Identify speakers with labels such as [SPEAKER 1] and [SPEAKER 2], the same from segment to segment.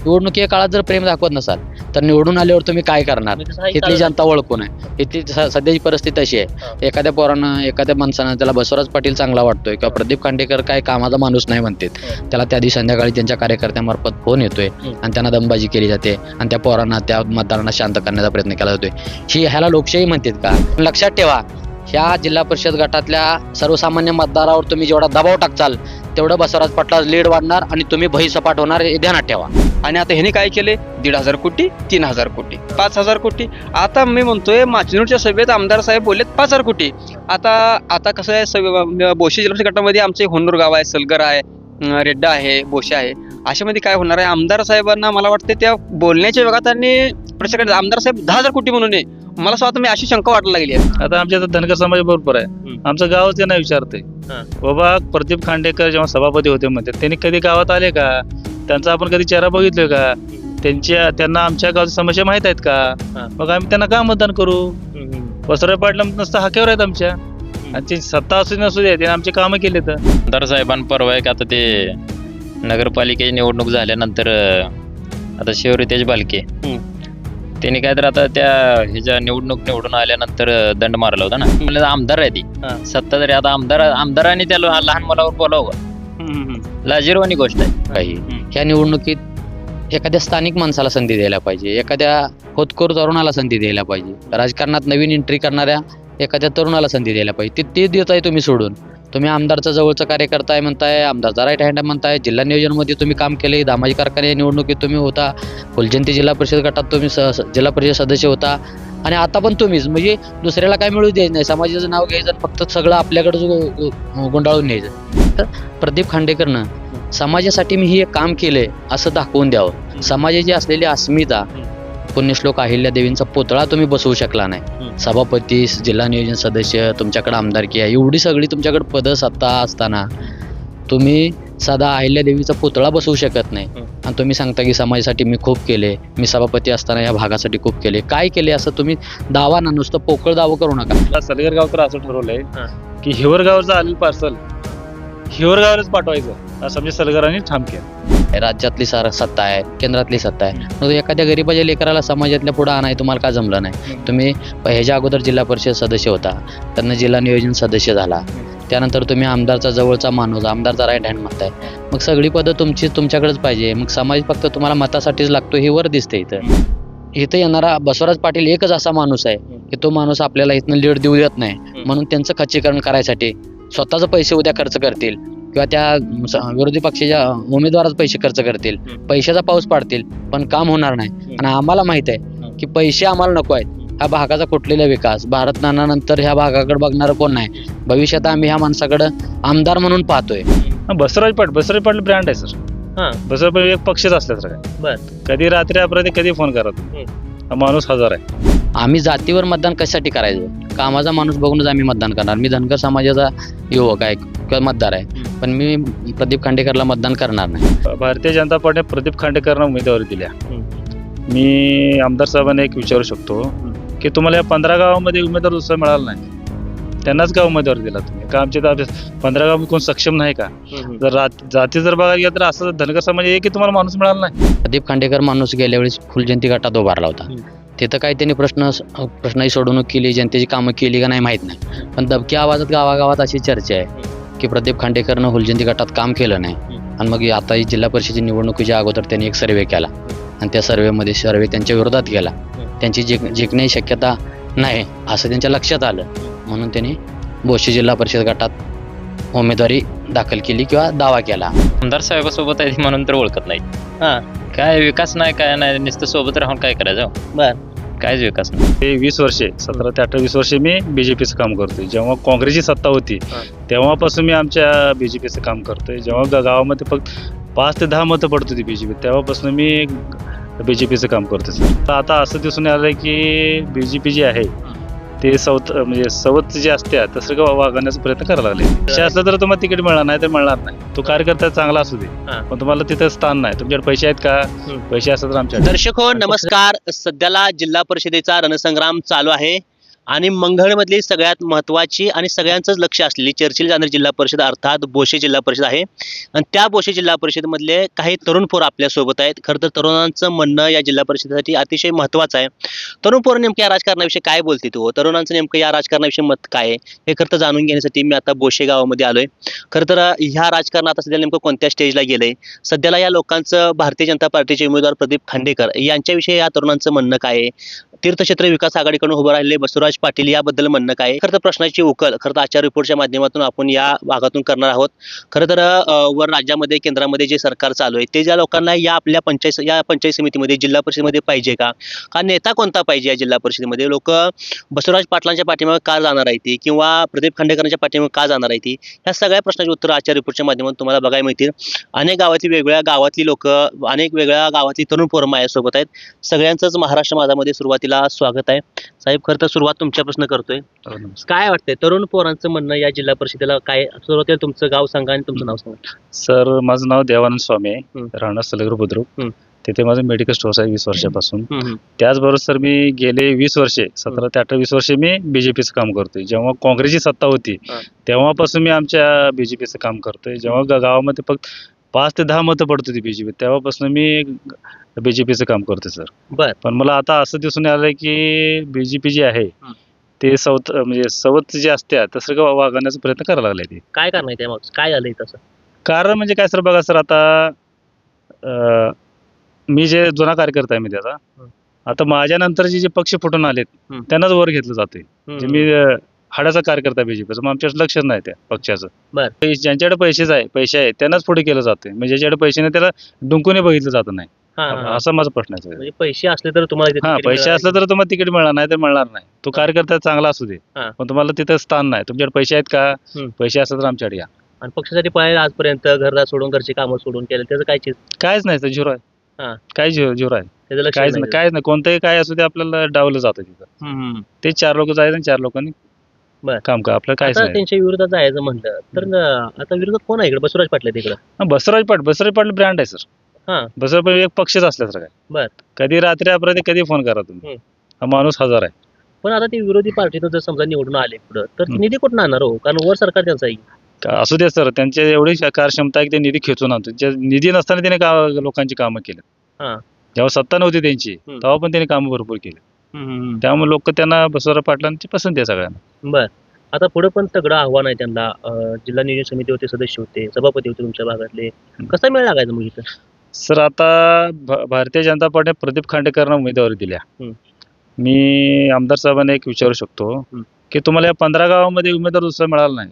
[SPEAKER 1] निवडणुकीच्या काळात जर प्रेम दाखवत नसाल तर निवडून आल्यावर तुम्ही काय करणार? इथली जनता ओळखून आहे. इथली सध्याची परिस्थिती अशी आहे, एखाद्या पोरानं एखाद्या माणसानं त्याला बसवराज पाटील चांगला वाटतोय किंवा प्रदीप खांडेकर काय कामाचा माणूस नाही म्हणतात, त्याला त्या दिवशी संध्याकाळी त्यांच्या कार्यकर्त्यांमार्फत फोन येतोय आणि त्यांना दमबाजी केली जाते आणि त्या पोरांना त्या मतदारांना शांत करण्याचा प्रयत्न केला जातोय. ह्याला लोकशाही म्हणतात का? लक्षात ठेवा, ह्या जिल्हा परिषद गटातल्या सर्वसामान्य मतदारावर तुम्ही जेवढा दबाव टाकचाल तेवढं बसवराज पाटला लीड वाढणार आणि तुम्ही भईसपाट होणार, हे ध्यानात ठेवा.
[SPEAKER 2] आणि आता ह्याने काय केले, 1,500 कोटी, 3,000 कोटी, 5,000 कोटी. आता मी म्हणतोय माचनूरच्या सभेत आमदार साहेब बोललेत 5,000 कोटी. आता कसं आहे, बोशी जिल्हा गटामध्ये आमचे होन्नूर गाव आहे, सलगर आहे, रेड्डा आहे, बोशा आहे. अशामध्ये काय होणार आहे, आमदार साहेबांना मला वाटतं त्या बोलण्याच्या वेगात त्यांनी प्रचार आमदार साहेब 10,000 कोटी म्हणून नये. मला स्वतः मी अशी शंका वाटायला लागली आहे.
[SPEAKER 3] आता आमच्या धनगर समाज बरोबर आहे, आमचं गावच त्यांना विचारते, बाबा प्रदीप खांडेकर जेव्हा सभापती होते म्हणते त्यांनी कधी गावात आले का? त्यांचा आपण कधी चेहरा बघितलोय का? त्यांना आमच्या गावच्या समस्या माहित आहेत का? मग आम्ही त्यांना का मतदान करू? बसवराज पाटला नसतं हाकेवर आहेत आमच्या, आणि ती सत्ता असू नसू दे, त्याने आमचे कामं केले. तर
[SPEAKER 4] आमदार साहेबांना परवा एक आता ते नगरपालिकेची निवडणूक झाल्यानंतर आता शिवरितेज बालके त्यांनी काय तर आता त्या ह्याच्या निवडून आल्यानंतर दंड मारला होता ना. म्हणजे आमदार आहे ती सत्ता, तरी आता आमदारांनी त्याला लहान मुलावर बोलावं, लाजिरवाणी गोष्ट आहे.
[SPEAKER 1] काही ह्या निवडणुकीत एखाद्या स्थानिक माणसाला संधी द्यायला पाहिजे, एखाद्या होतकरू तरुणाला संधी द्यायला पाहिजे, राजकारणात नवीन एंट्री करणाऱ्या एखाद्या तरुणाला संधी द्यायला पाहिजे. ते देताय तुम्ही सोडून. तुम्ही आमदारचा जवळचं कार्यकर्ता आहे म्हणताय, आमदारचा राईट हँड म्हणताय, जिल्हा नियोजनमध्ये तुम्ही काम केले, दामाजी कारखाने निवडणुकीत तुम्ही होता, फुलजयंती जिल्हा परिषद गटात तुम्ही जिल्हा परिषद सदस्य होता, आणि आता पण तुम्हीच. म्हणजे दुसऱ्याला काय मिळू द्यायचं नाही, समाजाचं नाव घ्यायचं, फक्त सगळं आपल्याकडे गुंडाळून न्यायचं. तर प्रदीप खांडेकरनं समाजासाठी मी हे काम केलंय असं दाखवून द्यावं. समाजाची असलेली अस्मिता, पुण्यश्लोक अहिल्यादेवींचा पुतळा तुम्ही बसवू शकला नाही, सभापती, जिल्हा नियोजन सदस्य, तुमच्याकडे आमदारकी आहे, एवढी सगळी तुमच्याकडे पद सत्ता असताना तुम्ही साधा अहिल्यादेवीचा पुतळा बसवू शकत नाही, आणि तुम्ही सांगता की समाजासाठी मी खूप केले, मी सभापती असताना या भागासाठी खूप केले. काय केले असं तुम्ही दावा ना, नुसतं पोकळ दावा करू नका.
[SPEAKER 3] सलगर गाव तर असं ठरवलंय की हिवर गावचं आलेलं पार्सल हिवर गावच पाठवायचं, असं म्हणजे सलगरांनी ठाम केलं.
[SPEAKER 1] राज्यातली सत्ता आहे, केंद्रातली सत्ता आहे, मग एखाद्या गरीबाच्या लेकराला समाजातल्या पुढे आणाय तुम्हाला का जमलं नाही? तुम्ही ह्याच्या अगोदर जिल्हा परिषद सदस्य होता, त्यांना जिल्हा नियोजन सदस्य झाला, त्यानंतर तुम्ही आमदारचा जवळचा माणूस, आमदारचा राईट हँड म्हणताय, मग सगळी पदं तुमच्याकडेच पाहिजे. मग समाज फक्त तुम्हाला मतासाठीच लागतो हे वर दिसते. इथं येणारा बसवराज पाटील एकच असा माणूस आहे की तो माणूस आपल्याला इथनं लीड देऊ देत नाही, म्हणून त्यांचं खच्चीकरण करायसाठी स्वतःचे पैसे उद्या खर्च करतील किंवा त्या विरोधी पक्षाच्या उमेदवाराच पैसे खर्च करतील, पैशाचा पाऊस पाडतील, पण काम होणार नाही. आणि आम्हाला माहित आहे की पैसे आम्हाला नको आहेत. ह्या भागाचा कुठलेला विकास, भारत नानानंतर ह्या भागाकडे बघणारं कोण नाही. भविष्यात आम्ही ह्या माणसाकडे आमदार म्हणून पाहतोय.
[SPEAKER 3] बसवराज पाटील ब्रँड आहे सर. बसवराज पाटील एक पक्षच असल्यासारखं, कधी रात्री अपराधी कधी फोन करत, माणूस हजार आहे.
[SPEAKER 1] आम्ही जातीवर मतदान कशासाठी करायचं? कामाचा माणूस बघूनच आम्ही मतदान करणार. मी धनगर समाजाचा युवक आहे किंवा मतदार आहे, पण मी प्रदीप खांडेकरला मतदान करणार नाही.
[SPEAKER 3] भारतीय जनता पार्टीने प्रदीप खांडेकरना उमेदवारी दिल्या. मी आमदार साहेबांना एक विचारू शकतो की तुम्हाला या 15 गावामध्ये उमेदवार दुसरा मिळाला नाही, त्यांनाच का उमेदवारी दिला तुम्ही? का आमच्या 15 गाव कोण सक्षम नाही का? जर जाती जर बघायला गेलं तर असं धनगर समाज आहे की तुम्हाला माणूस मिळाला नाही.
[SPEAKER 1] प्रदीप खांडेकर माणूस गेल्या वेळेस फुलजयंती गटात उभारला होता. तिथं काही त्यांनी प्रश्नाची सोडवणूक केली, जनतेची कामं केली का नाही माहीत नाही, पण दबक्या आवाजात गावागावात अशी चर्चा आहे की प्रदीप खांडेकरनं फुलजयंती गटात काम केलं नाही. आणि मग आता ही जिल्हा परिषदेची निवडणुकीच्या अगोदर त्यांनी एक सर्वे केला आणि त्या सर्वे त्यांच्या विरोधात गेला. त्यांची जिंकण्याची शक्यता नाही असं त्यांच्या लक्षात आलं, म्हणून त्यांनी बोशी जिल्हा परिषद गटात उमेदवारी दाखल केली किंवा दावा केला.
[SPEAKER 4] आमदार साहेबासोबत आहे म्हणून तर ओळखत नाही. काय विकास नाही, काय नाही, नुसतं सोबत राहून काय करायचं? कायच विकास नाही.
[SPEAKER 3] ते 20 वर्षे 17 ते 18 20 वर्षे मी बीजेपीचं काम करतोय. जेव्हा काँग्रेसची सत्ता होती तेव्हापासून मी आमच्या बीजेपीचं काम करतोय. जेव्हा गावामध्ये फक्त 5 ते 10 मतं पडत होती बीजेपी, तेव्हापासून मी बीजेपीचं काम करतोय सर. आता असं दिसून आलंय की बीजेपी जी आहे ते सवत जे असते तसं वागण्याचा प्रयत्न करायला लागले. पैसे असलं तर तुम्हाला तिकीट मिळणार नाही तर मिळणार नाही. तो कार्यकर्ता चांगला असू दे, पण तुम्हाला तिथं स्थान नाही. तुमच्याकडे पैसे आहेत का? पैसे असतात तर आमच्या.
[SPEAKER 5] दर्शक हो नमस्कार. सध्याला जिल्हा परिषदेचा रणसंग्राम चालू आहे. आणि मंगळमधली सगळ्यात महत्त्वाची आणि सगळ्यांचंच लक्ष असलेली चर्चिल जाणारी जिल्हा परिषद अर्थात बोशे जिल्हा परिषद आहे. आणि त्या बोशे जिल्हा परिषदेमधले काही तरुण पोर आपल्यासोबत आहेत. खरं तर तरुणांचं म्हणणं या जिल्हा परिषदेसाठी अतिशय महत्त्वाचं आहे. तरुण पोरं नेमक्या या राजकारणाविषयी काय बोलते तो, तरुणांचं नेमकं या राजकारणाविषयी मत काय आहे हे खरं तर जाणून घेण्यासाठी मी आता बोशे गावामध्ये आलोय. खरं तर ह्या राजकारणात आता सध्या नेमकं कोणत्या स्टेजला गेलंय, सध्याला या लोकांचं भारतीय जनता पार्टीचे उमेदवार प्रदीप खांडेकर यांच्याविषयी या तरुणांचं म्हणणं काय आहे, तीर्थक्षेत्र विकास आघाडीकडून उभं राहिलेले बसवराज पाटील याबद्दल म्हणणं काय आहे. खरं तर प्रश्नाची उकल खरं तर आजच्या रिपोर्टच्या माध्यमातून आपण या भागातून करणार आहोत. खरं तर वर राज्यामध्ये केंद्रामध्ये जे सरकार चालू आहे ते ज्या लोकांना या आपल्या पंचायत समितीमध्ये जिल्हा परिषदेमध्ये पाहिजे का नेता कोणता पाहिजे या जिल्हा परिषदेमध्ये, लोक बसवराज पाटलांच्या पाठीमागे का जाणार आहे ती किंवा प्रदीप खांडेकरांच्या पाठीमागे का जाणार आहे ती, ह्या सगळ्या प्रश्नाची उत्तर आजच्या रिपोर्टच्या माध्यमातून तुम्हाला बघायला मिळतील. अनेक वेगवेगळ्या गावातली लोक, अनेक वेगळ्या गावातली तरुण पोरं माझ्यासोबत आहेत. सगळ्यांचंच महाराष्ट्र माझामध्ये सुरुवातीला स्वागत आहे. साहेब खरं तर सुरुवात तुमच्यापासून करतोय. काय वाटतंय तरुण पोरांचं म्हणणं या जिल्हा परिषदेला काय, सुरुवातीला तुमचं गाव सांगा आणि तुमचं नाव सांगा.
[SPEAKER 3] सर माझं नाव देवानंद स्वामी आहे,
[SPEAKER 5] हं.
[SPEAKER 3] राहणार सलगर बुद्रुक.
[SPEAKER 5] हं.
[SPEAKER 3] तिथे माझं मेडिकल स्टोअर्स आहे 20 वर्षापासून.
[SPEAKER 5] हम्म.
[SPEAKER 3] त्याचबरोबर सर मी गेले 20 वर्षे 17 ते 18 20 वर्षे मी बीजेपीचं काम करतोय. जेव्हा काँग्रेसची सत्ता होती
[SPEAKER 5] हा.
[SPEAKER 3] तेव्हापासून मी आमच्या बीजेपीचं काम करतोय. जेव्हा गावामध्ये फक्त 5 ते 10 मतं पडत होती बीजेपी, तेव्हापासून मी बीजेपीचं काम करतोय सर.
[SPEAKER 5] बर.
[SPEAKER 3] पण मला आता असं दिसून आलंय की बीजेपी जी आहे
[SPEAKER 5] हं.
[SPEAKER 3] ते सवत जे असते तसं वागण्याचा प्रयत्न करायला लागले ते.
[SPEAKER 5] काय कारण आहे त्यामागचं, काय झालंय तसं?
[SPEAKER 3] कारण म्हणजे काय सर, बघा सर, आता मी जे जुना कार्यकर्ता आहे मी त्याचा,
[SPEAKER 5] हं.
[SPEAKER 3] आता माझ्या नंतरचे जे पक्ष फुटून आलेत
[SPEAKER 5] हं.
[SPEAKER 3] त्यांनाच वर घेतलं जातंय.
[SPEAKER 5] हम्म.
[SPEAKER 3] मी हाडाचा कार्यकर्ता बीजेपीचा, मग आमच्याकडे लक्षच नाही त्या पक्षाचं.
[SPEAKER 5] बर.
[SPEAKER 3] ज्यांच्याकडे पैसे आहे त्यांनाच पुढे केलं जातंय, म्हणजे ज्याच्याकडे पैसे नाही त्याला डुंकूने बघितलं जात नाही.
[SPEAKER 5] हा, हा, हा.
[SPEAKER 3] असा माझा प्रश्न आहे.
[SPEAKER 5] म्हणजे पैसे असले तर तुम्हाला इथे
[SPEAKER 3] हा,
[SPEAKER 5] तिकीट
[SPEAKER 3] पैसे
[SPEAKER 5] मिळालं
[SPEAKER 3] असले तर तुम्हाला तिकीट मिळणार नाही तर मिळणार नाही. तो कार्यकर्ता चांगला असू दे,
[SPEAKER 5] हा.
[SPEAKER 3] पण तुम्हाला तिथं स्थान नाही. तुमच्याकडे पैसे आहेत का?
[SPEAKER 5] हं.
[SPEAKER 3] पैसे असले तर आमच्याकडे या.
[SPEAKER 5] आणि पक्षासाठी पाहिजे आजपर्यंत घरदार सोडून घरची कामं सोडून केलं त्याचं काय चीज,
[SPEAKER 3] काहीच नाही, झिरो आहे.
[SPEAKER 5] हा.
[SPEAKER 3] काय झिरो आहे,
[SPEAKER 5] त्याचं लक्ष
[SPEAKER 3] काहीच
[SPEAKER 5] नाही.
[SPEAKER 3] नाही, काहीच नाही. कोणतंही काय असू दे आपल्याला डावलं जातं तिथं.
[SPEAKER 5] हम्म.
[SPEAKER 3] ते 4 लोक जायचं आणि 4 लोकांनी
[SPEAKER 5] बर.
[SPEAKER 3] काम का, आपलं काहीच
[SPEAKER 5] आता
[SPEAKER 3] नाही.
[SPEAKER 5] त्यांच्या विरोधात जायचं म्हणलं तर आता विरोधात कोण आहे इकडे? बसवराज पाटील आहेत इकडं.
[SPEAKER 3] हा, बसवराज पाटील ब्रँड आहे सर.
[SPEAKER 5] हा.
[SPEAKER 3] बसवराज पाटील एक पक्षच असल्यासारखं आहे.
[SPEAKER 5] बर.
[SPEAKER 3] कधी रात्री अपराधी कधी फोन करा तुम्ही,
[SPEAKER 5] हं.
[SPEAKER 3] हा माणूस हजर आहे.
[SPEAKER 5] पण आता ती विरोधी पार्टीनं जर समजा निवडून आले पुढं तर ती
[SPEAKER 3] हं.
[SPEAKER 5] निधी कुठून आणणार हो? कारण वर सरकार त्यांचं आहे.
[SPEAKER 3] असू दे सर, त्यांच्या एवढी कार्यक्षमता आहे की ते निधी खेचून आणतो. निधी नसताना त्याने लोकांची कामं केली.
[SPEAKER 5] हा.
[SPEAKER 3] जेव्हा सत्ता नव्हती त्यांची
[SPEAKER 5] हं.
[SPEAKER 3] तेव्हा पण त्यांनी कामं भरपूर केली. त्यामुळे लोक त्यांना बसवराज पाटलांची पसंती आहे सगळ्यांना.
[SPEAKER 5] बर. आता पुढे पण तगडं आव्हान आहे त्यांना. जिल्हा नियोजन समिती होते, सदस्य होते, सभापती होते तुमच्या भागातले. कसा मेळ लागायचा मग इथं?
[SPEAKER 3] सर आता भारतीय जनता पार्टीने प्रदीप खांडेकरांना उमेदवारी दिल्या.
[SPEAKER 5] हं.
[SPEAKER 3] मी आमदार साहेबांना एक विचारू शकतो
[SPEAKER 5] हं.
[SPEAKER 3] की तुम्हाला या 15 गावामध्ये उमेदवार दुसरा मिळाला नाही,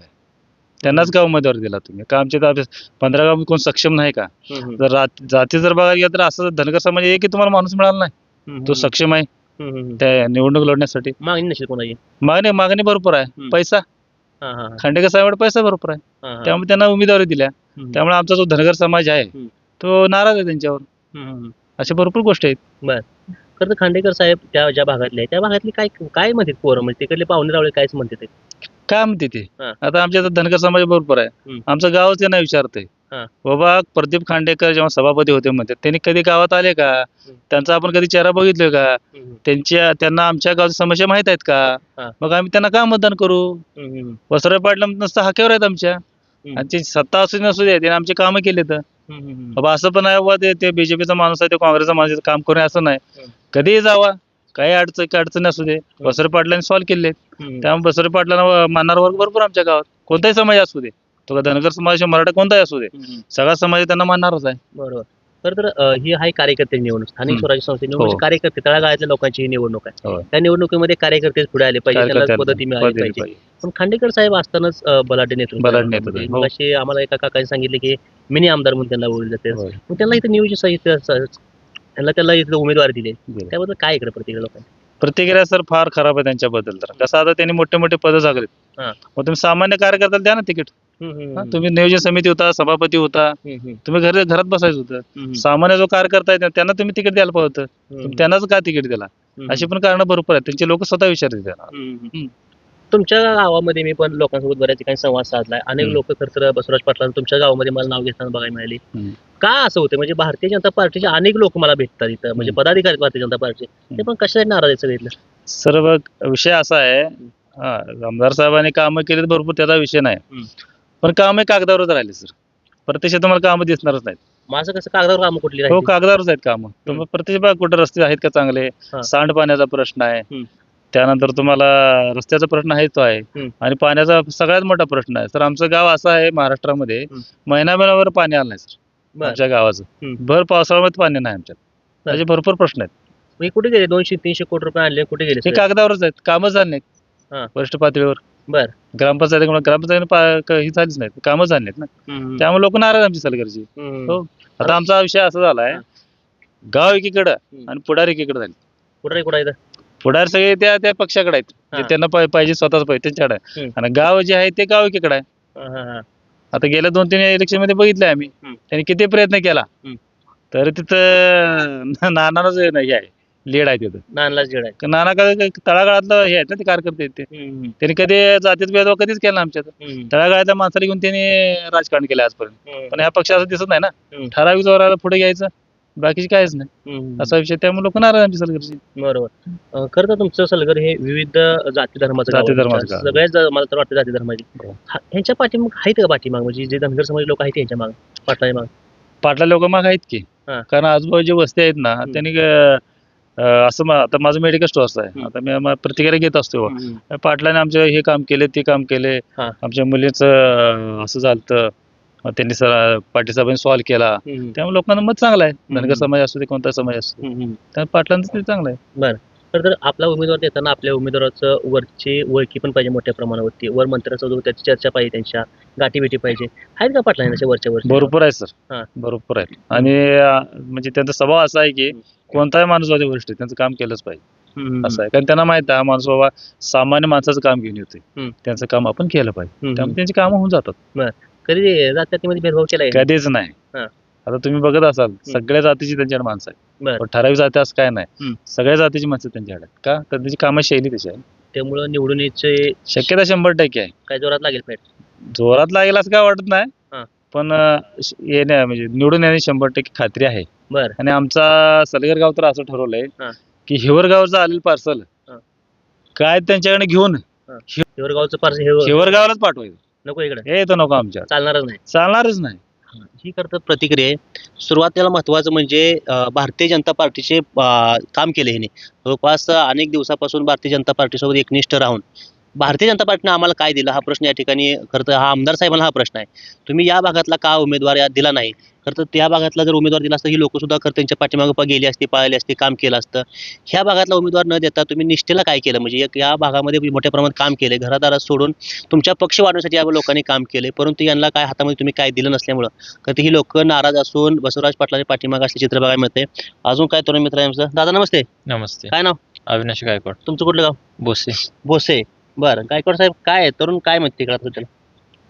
[SPEAKER 3] त्यांनाच का उमेदवारी दिला तुम्ही? का आमच्या 15 गावामध्ये कोण सक्षम नाही का? जर जाती जर बघायला गेलं तर असं धनगर समाज आहे की तुम्हाला माणूस मिळाला नाही, तो सक्षम आहे त्या निवडणूक लढण्यासाठी.
[SPEAKER 5] मागणी नसेल कोणाची.
[SPEAKER 3] मागणी भरपूर आहे,
[SPEAKER 5] हं.
[SPEAKER 3] पैसा.
[SPEAKER 5] हा, हा,
[SPEAKER 3] खांडेकर साहेबांकडे पैसा भरपूर आहे,
[SPEAKER 5] हा, हा.
[SPEAKER 3] त्यामुळे त्यांना उमेदवारी दिल्या.
[SPEAKER 5] हम्म.
[SPEAKER 3] त्यामुळे आमचा जो धनगर समाज आहे
[SPEAKER 5] हं.
[SPEAKER 3] तो नाराज आहे त्यांच्यावर.
[SPEAKER 5] हम्म.
[SPEAKER 3] अशा भरपूर गोष्टी आहेत.
[SPEAKER 5] खरं तर खांडेकर साहेब ज्या भागातले आहे त्या भागातली काय काय म्हणतात पोरं, म्हणजे तिकडले पाहुणे रावळे कायच म्हणतात ते?
[SPEAKER 3] काय म्हणते ते?
[SPEAKER 5] हा.
[SPEAKER 3] आता आमच्या इथं धनगर समाज भरपूर आहे.
[SPEAKER 5] हं.
[SPEAKER 3] आमचं गावच त्यांना विचारतंय,
[SPEAKER 5] हा.
[SPEAKER 3] बाबा प्रदीप खांडेकर जेव्हा सभापती होते म्हणतात, त्यांनी कधी गावात आले का? त्यांचा आपण कधी चेहरा बघितलोय का? त्यांना आमच्या गावची समस्या माहित आहेत का?
[SPEAKER 5] हा.
[SPEAKER 3] मग आम्ही त्यांना का मतदान करू? बसवराज पाटील नुसतं हाकेवर आहेत आमच्या, आणि ती सत्ता असू नसू दे, त्याने आमचे कामं केले तर. बाबा असं पण आहे बाबा ते बीजेपीचा माणूस आहे, ते काँग्रेसचा माणूस आहे, काम करून असं नाही. कधीही जावा, काही अडचण असू दे, बसवराज पाटलांनी सॉल्व्ह केले. त्यामुळे बसवराज पाटलांना मानणार वर्ग भरपूर आमच्या गावात, कोणताही समाज असू दे, तो का धनगर समाज मराठा कोणताही असू दे, सगळा समाज त्यांना मानणारच आहे.
[SPEAKER 5] बरोबर. खरं तर ही आहे कार्यकर्ते निवडणूक, स्थानिक
[SPEAKER 3] हं.
[SPEAKER 5] स्वराज्य संस्थे निवडणूक,
[SPEAKER 3] हो.
[SPEAKER 5] कार्यकर्ते तळागाळातल्या लोकांची ही निवडणूक आहे.
[SPEAKER 3] हो.
[SPEAKER 5] त्या निवडणुकीमध्ये कार्यकर्ते पुढे आले पाहिजे, त्यांना
[SPEAKER 3] कार्यकर्त्यांना
[SPEAKER 5] पद्धती मिळाली
[SPEAKER 3] पद दिली
[SPEAKER 5] पाहिजे.
[SPEAKER 3] पाहिजे.
[SPEAKER 5] पण खांडेकर साहेब असतानाच बलाढ्य नेतृत्व
[SPEAKER 3] बलाढ्य
[SPEAKER 5] आहे.
[SPEAKER 3] नेतृत्व,
[SPEAKER 5] म्हणजे
[SPEAKER 3] हो.
[SPEAKER 5] मगाशी आम्हाला एका काकांनी सांगितले की मिनी आमदार म्हणून त्यांना बोलले जाते.
[SPEAKER 3] होय.
[SPEAKER 5] मग त्यांना इथं नियोजन त्याला इथं उमेदवारी दिली, त्याबद्दल काय इकडे प्रतिक्रिया लोकांची?
[SPEAKER 3] प्रतिक्रिया सर फार खराब आहे त्यांच्याबद्दल. तर कसं आता त्यांनी मोठे पद झालेत,
[SPEAKER 5] हा.
[SPEAKER 3] मग तुम्ही सामान्य कार्यकर्त्याला द्या ना तिकीट. तुम्ही नियोजन समिती होता, सभापती होता, तुम्ही घरात बसायचं होतं. सामान्य जो कार्यकर्ता आहे त्यांना तुम्ही तिकीट द्यायला पाहिजे होतं, तुम्ही त्यांनाच का तिकीट दिला? अशी पण कारणं भरपूर आहेत, त्यांचे लोक स्वतः विचारतात त्यांना.
[SPEAKER 5] तुमच्या गावामध्ये मी पण लोकांसोबत बऱ्याच ठिकाणी संवाद साधलाय. अनेक
[SPEAKER 3] हं.
[SPEAKER 5] लोक खरं तर बसवराज पाटलांचं तुमच्या गावामध्ये मला नाव घेताना बघायला मिळाली.
[SPEAKER 3] हं.
[SPEAKER 5] का असं होतं? म्हणजे भारतीय जनता पार्टीचे अनेक लोक मला भेटतात इथं, म्हणजे
[SPEAKER 3] हं.
[SPEAKER 5] पदाधिकारी भारतीय जनता पार्टीचे, ते पण कशासाठी नाराज आहे सगळीतलं?
[SPEAKER 3] सर बघ विषय असा आहे, हा आमदार साहेबांनी कामं केली तर भरपूर, त्याचा विषय नाही. पण कामं कागदावरच राहिले सर. प्रत्यक्षात तुम्हाला कामं दिसणारच नाहीत.
[SPEAKER 5] मग असं कसं कागदावर कामं कुठली
[SPEAKER 3] हो,
[SPEAKER 5] राहिली?
[SPEAKER 3] कागदावरच आहेत कामं. तुम्ही प्रत्यक्ष बघा कुठे रस्ते आहेत का चांगले,
[SPEAKER 5] हा.
[SPEAKER 3] सांडपाण्याचा प्रश्न आहे.
[SPEAKER 5] हम्म.
[SPEAKER 3] त्यानंतर तुम्हाला रस्त्याचा प्रश्न आहे तो आहे.
[SPEAKER 5] हम्म.
[SPEAKER 3] आणि पाण्याचा सगळ्यात मोठा प्रश्न आहे. तर आमचं गाव असं आहे महाराष्ट्रामध्ये, महिनाभर पाणी आलं नाही सर
[SPEAKER 5] बरं.
[SPEAKER 3] आमच्या गावाचं.
[SPEAKER 5] हम्म.
[SPEAKER 3] भर पावसाळ्यामध्ये पाणी नाही आमच्यात. म्हणजे भरपूर प्रश्न आहेत.
[SPEAKER 5] मग हे कुठे गेले? 200-300 कोटी रुपये आणले, कुठे गेले
[SPEAKER 3] हे
[SPEAKER 5] सगळे?
[SPEAKER 3] कागदावरच आहेत, कामच झाली
[SPEAKER 5] हा.
[SPEAKER 3] नाहीत वरिष्ठ पातळीवर.
[SPEAKER 5] बर.
[SPEAKER 3] ग्रामपंचायत ही झालीच नाहीत, कामच झाली नाहीत ना. त्यामुळे लोक नाराज आमची सलगरची. हो. आता आमचा विषय असा झालाय, गाव एकीकडं आणि पुढार एकीकडे झाले.
[SPEAKER 5] कुठे इथं?
[SPEAKER 3] पुढार सगळे त्या त्या पक्षाकडे आहेत, जे
[SPEAKER 5] हा.
[SPEAKER 3] त्यांना पाहिजे स्वतःच पाहिजे त्यांच्याकडे आहे. आणि गाव जे आहे ते गाव एकीकडे आहे.
[SPEAKER 5] हा.
[SPEAKER 3] आता गेल्या 2-3 इलेक्शन मध्ये बघितलंय आम्ही, त्यांनी किती प्रयत्न केला, तर तिथं नानाच हे आहे, लीड आहे तिथं.
[SPEAKER 5] नानलाच जेड आहे.
[SPEAKER 3] नाना तळागाळातलं हे आहेत ना, ते कार्यकर्ते आहेत ते. त्यांनी कधी जातीत भेदभाव कधीच केला ना आमच्यात. तळागाळातल्या माणसाला घेऊन त्यांनी राजकारण केलं आजपर्यंत. पण ह्या पक्षाचं दिसत नाही ना. ठराविक जोराला पुढे घ्यायचं, बाकीची काहीच नाही असा विषय. त्यामुळे लोक नाराज आमची सलगरची.
[SPEAKER 5] बरोबर. खरं तर तुमचं सलगर हे विविध जाती धर्माचं गाव
[SPEAKER 3] जाती
[SPEAKER 5] आहे.
[SPEAKER 3] धर्माचं गाव.
[SPEAKER 5] सगळ्याच मला तर वाटतं जाती धर्माची. ह्यांच्या पाठीमाग आहेत का पाठीमाग, म्हणजे जे धनगर समाज लोक आहेत त्यांच्या माग, पाटला माग?
[SPEAKER 3] पाटला लोक माग आहेत की,
[SPEAKER 5] हा.
[SPEAKER 3] कारण आजूबाजूच्या वस्ती आहेत ना, त्यांनी असं आता माझं मेडिकल स्टोअर्स आहे. आता मी प्रतिक्रिया घेत असतो. पाटलाने आमचे हे काम केले, ते काम केले,
[SPEAKER 5] हा.
[SPEAKER 3] आमच्या मुलीचं असं झालं, त्यांनी पाटील साहेबांनी सॉल्व्ह केला. त्यामुळे लोकांना मत चांगलं आहे. धनगर समाज असू दे, कोणता समाज असू दे, त्यामुळे पाटलांचं ते चांगलं आहे.
[SPEAKER 5] बरं. तर आपला उमेदवार देताना आपल्या उमेदवाराचं वरची ओळखी पण पाहिजे मोठ्या प्रमाणावरती, वर मंत्र्यासोबत त्याची चर्चा पाहिजे, त्यांच्या गाठीभेटी पाहिजे. आहेत का पाटलांच्या वरच्या वर?
[SPEAKER 3] भरपूर आहे सर,
[SPEAKER 5] हा.
[SPEAKER 3] भरपूर आहे. आणि म्हणजे त्यांचा स्वभाव असा आहे की कोणताही माणूस होते वरिष्ठ त्यांचं काम केलंच पाहिजे असं आहे. कारण त्यांना माहित आहे हा माणूस बाबा सामान्य माणसाचं काम घेऊन येतोय, त्याचं काम आपण केलं पाहिजे. त्यामुळे त्यांची कामं होऊन जातात.
[SPEAKER 5] कधी जातीमध्ये भेदभाव केलाय?
[SPEAKER 3] कधीच नाही.
[SPEAKER 5] हा.
[SPEAKER 3] आता तुम्ही बघत असाल, सगळ्या जातीची त्यांच्याकडे माणसं
[SPEAKER 5] बरं.
[SPEAKER 3] आहेत. ठराविक जाती असं काय नाही, सगळ्या जातीची माणसं त्यांच्याकडे आहेत. का तर त्यांची कामशैली तशी आहे.
[SPEAKER 5] त्यामुळं निवडून यायचे
[SPEAKER 3] शक्यता 100% आहे.
[SPEAKER 5] काय जोरात लागेल फाईट?
[SPEAKER 3] जोरात लागेल असं काय वाटत
[SPEAKER 5] हा.
[SPEAKER 3] नाही, पण येण्या म्हणजे निवडून येण्याची 100% खात्री आहे.
[SPEAKER 5] बरं.
[SPEAKER 3] आणि आमचा सलगर गाव तर असं ठरवलंय की हिवरगावचं आलेलं पार्सल काय त्यांच्याकडे घेऊन
[SPEAKER 5] हिवरगावचं पार्सल
[SPEAKER 3] हिवरगावलाच पाठवायचं.
[SPEAKER 5] नको इकडे,
[SPEAKER 3] हे तर नको, आमच्या
[SPEAKER 5] चालणारच नाही.
[SPEAKER 3] चालणारच नाही.
[SPEAKER 5] ही करतं प्रतिक्रिया आहे. सुरुवातीला महत्वाचं म्हणजे भारतीय जनता पार्टीचे काम केले ह्याने. जवळपास अनेक दिवसापासून भारतीय जनता पार्टीसोबत एकनिष्ठ राहून भारतीय जनता पार्टीने आम्हाला काय दिलं हा प्रश्न या ठिकाणी खरं तर हा आमदार साहेबांना हा प्रश्न आहे. तुम्ही या भागातला का उमेदवार दिला नाही? खरं तर त्या भागातला जर उमेदवार दिला असता ही लोक सुद्धा खरं त्यांच्या पाठीमागे गेली असती, पळाली असती, काम केलं असतं. ह्या भागातला उमेदवार न देता तुम्ही निष्ठेला काय केलं? म्हणजे या भागामध्ये मोठ्या प्रमाणात काम केले, घरादारात सोडून तुमच्या पक्ष वाढवण्यासाठी या लोकांनी काम केले, परंतु यांना काय हातामध्ये तुम्ही काय दिलं नसल्यामुळं खरं ही लोक नाराज असून बसवराज पाटलांच्या पाठीमागे असले चित्र बघायला मिळते. अजून काय तरुण मित्र आहे आमचं? दादा नमस्ते.
[SPEAKER 4] नमस्ते.
[SPEAKER 5] काय नाव?
[SPEAKER 4] अविनाश गायकवाड,
[SPEAKER 5] तुमचं कुठलं गाव?
[SPEAKER 4] बोसे.
[SPEAKER 5] भोसे. बरं. गायकवाड साहेब काय आहे, तरुण काय म्हणते कळत त्याला?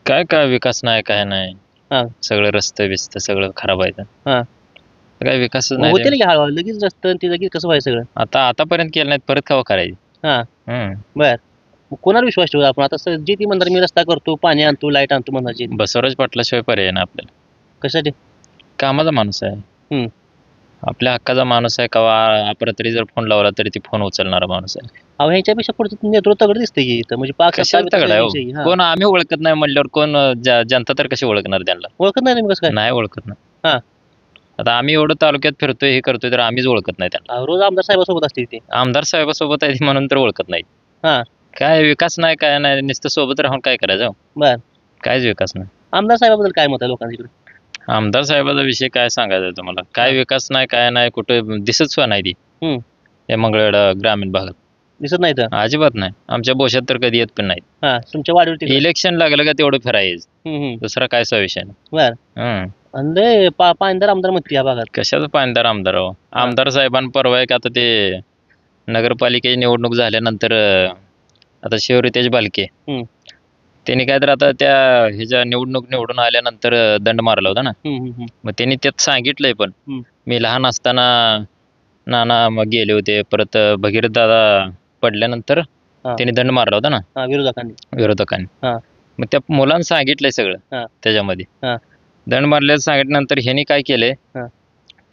[SPEAKER 4] काय काय विकास नाही, काय नाही.
[SPEAKER 5] हा.
[SPEAKER 4] सगळं रस्ते बिस्त सगळं खराब आहे.
[SPEAKER 5] हा.
[SPEAKER 4] काय विकासच
[SPEAKER 5] होते
[SPEAKER 4] नाही.
[SPEAKER 5] ना की हळूहळू लगेच रस्तं ते लगेच कसं व्हायचं सगळं?
[SPEAKER 4] आता आतापर्यंत केलं नाहीत, परत केव्हा करायची?
[SPEAKER 5] हा. बर. मग कोणावर विश्वास ठेवू आपण? आता जे ती म्हणणार मी रस्ता करतो, पाणी आणतो, लाईट आणतो म्हणणार,
[SPEAKER 4] बसवराज पाटलाशिवाय पर्याय ना आपल्याला.
[SPEAKER 5] कशासाठी?
[SPEAKER 4] कामाचा माणूस आहे, आपल्या हक्काचा माणूस आहे. कवा आपण तरी जर फोन लावला तरी ती फोन उचलणारा माणूस आहे.
[SPEAKER 5] अहो ह्याच्यापेक्षा पुढचं नेतृत्व तगड दिसते की इथं, म्हणजे पाच
[SPEAKER 4] कशाला तगडा आहे हो? कोण आम्ही ओळखत नाही म्हणल्यावर कोण जनता तर कशी ओळखणार त्यांना?
[SPEAKER 5] ओळखत नाही तुम्ही कसं काय?
[SPEAKER 4] नाही ओळखत ना.
[SPEAKER 5] हा.
[SPEAKER 4] आता आम्ही एवढं तालुक्यात फिरतोय, हे करतोय, तर आम्हीच ओळखत नाही त्यांना.
[SPEAKER 5] रोज आमदार साहेबासोबत असते ते.
[SPEAKER 4] आमदार साहेबासोबत आहे म्हणून तर ओळखत नाही.
[SPEAKER 5] हा.
[SPEAKER 4] काय विकास नाही, काय नाही, नुसतं सोबत राहून काय करायचं?
[SPEAKER 5] बर.
[SPEAKER 4] कायच विकास नाही.
[SPEAKER 5] आमदार साहेबाबद्दल काय मत आहे लोकांच्या इकडे?
[SPEAKER 4] आमदार साहेबाचा विषय काय सांगायचा तुम्हाला? काय विकास नाही, काय नाही, कुठे दिसत सुद्धा नाही ती. हे मंगळवेढा ग्रामीण भागात
[SPEAKER 5] दिसत नाही तर
[SPEAKER 4] अजिबात नाही. आमच्या बोशात तर कधी येत पण नाही.
[SPEAKER 5] हा. तुमच्या वाडीवरती
[SPEAKER 4] इलेक्शन लागलं का तेवढं फिरायचं, दुसरा काय विषय नाही.
[SPEAKER 5] बर. आणि पाणीदार आमदार म्हणते या भागात.
[SPEAKER 4] कशाचं पाणीदार आमदार हो? आमदार साहेबांना परवा एक आता ते नगरपालिकेची निवडणूक झाल्यानंतर आता शिवरितेज बालके त्यांनी काय तर आता त्या ह्याच्या निवडून आल्यानंतर दंड मारला होता ना. मग त्यांनी त्यात सांगितलंय पण मी लहान असताना नाना मग गेले होते, परत भगीरथ दादा पडल्यानंतर त्यांनी दंड मारला होता ना विरोधकांनी. मग त्या मुलांना सांगितलंय सगळं त्याच्यामध्ये. दंड मारल्याचं सांगितल्यानंतर ह्यांनी काय केलंय,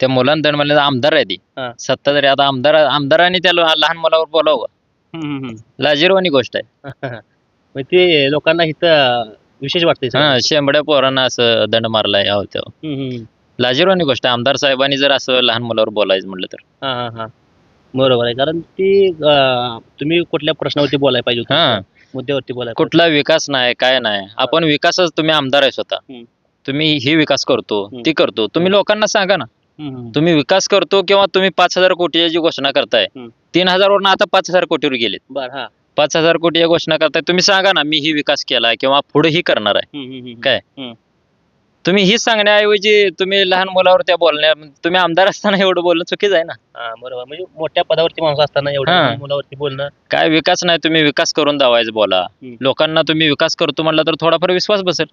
[SPEAKER 4] त्या मुलांना दंड मारल्याचा आमदार आहे ती सत्ताधारी. आता आमदारांनी त्या लहान मुलावर बोलावं लाजिरवाणी गोष्ट आहे.
[SPEAKER 5] मग ते लोकांना इथं विशेष वाटतंय सगळं.
[SPEAKER 4] हा, शेंबड्या पोरांना असं दंड मारलाय यावं तेव्हा. लाजिरवाणी गोष्ट आहे. आमदार साहेबांनी जर असं लहान मुलावर बोलायचं म्हटलं तर.
[SPEAKER 5] हा बरोबर आहे, कारण ती तुम्ही कुठल्या प्रश्नावरती बोलायला पाहिजे होतं,
[SPEAKER 4] हा,
[SPEAKER 5] मुद्द्यावरती बोलायला
[SPEAKER 4] कुठला विकास नाही, काय नाही. आपण विकासच, तुम्ही आमदार आहे स्वतः,
[SPEAKER 5] हम्म.
[SPEAKER 4] तुम्ही ही विकास करतो, ती करतो, तुम्ही लोकांना सांगा ना.
[SPEAKER 5] पाहिजे.
[SPEAKER 4] तुम्ही विकास करतो किंवा तुम्ही 5,000 कोटीची घोषणा करताय,
[SPEAKER 5] हम्म.
[SPEAKER 4] 3,000 वरून आता 5,000 कोटीवर गेलेत.
[SPEAKER 5] बर हा
[SPEAKER 4] 5,000 कोटी घोषणा करताय, तुम्ही सांगा ना मी ही विकास केला किंवा पुढेही करणार आहे. काय? तुम्ही हीच सांगण्याऐवजी तुम्ही लहान मुलावर त्या बोलण्या, तुम्ही आमदार असताना एवढं बोलणं चुकीचं आहे ना.
[SPEAKER 5] बरोबर, म्हणजे मोठ्या पदावरती माणूस असताना एवढ्या
[SPEAKER 4] हा.
[SPEAKER 5] लहान मुलावरती बोलणं.
[SPEAKER 4] काय विकास नाही, तुम्ही विकास करून दावायचं बोला. लोकांना तुम्ही विकास करतो म्हटलं तर थोडाफार विश्वास बसेल.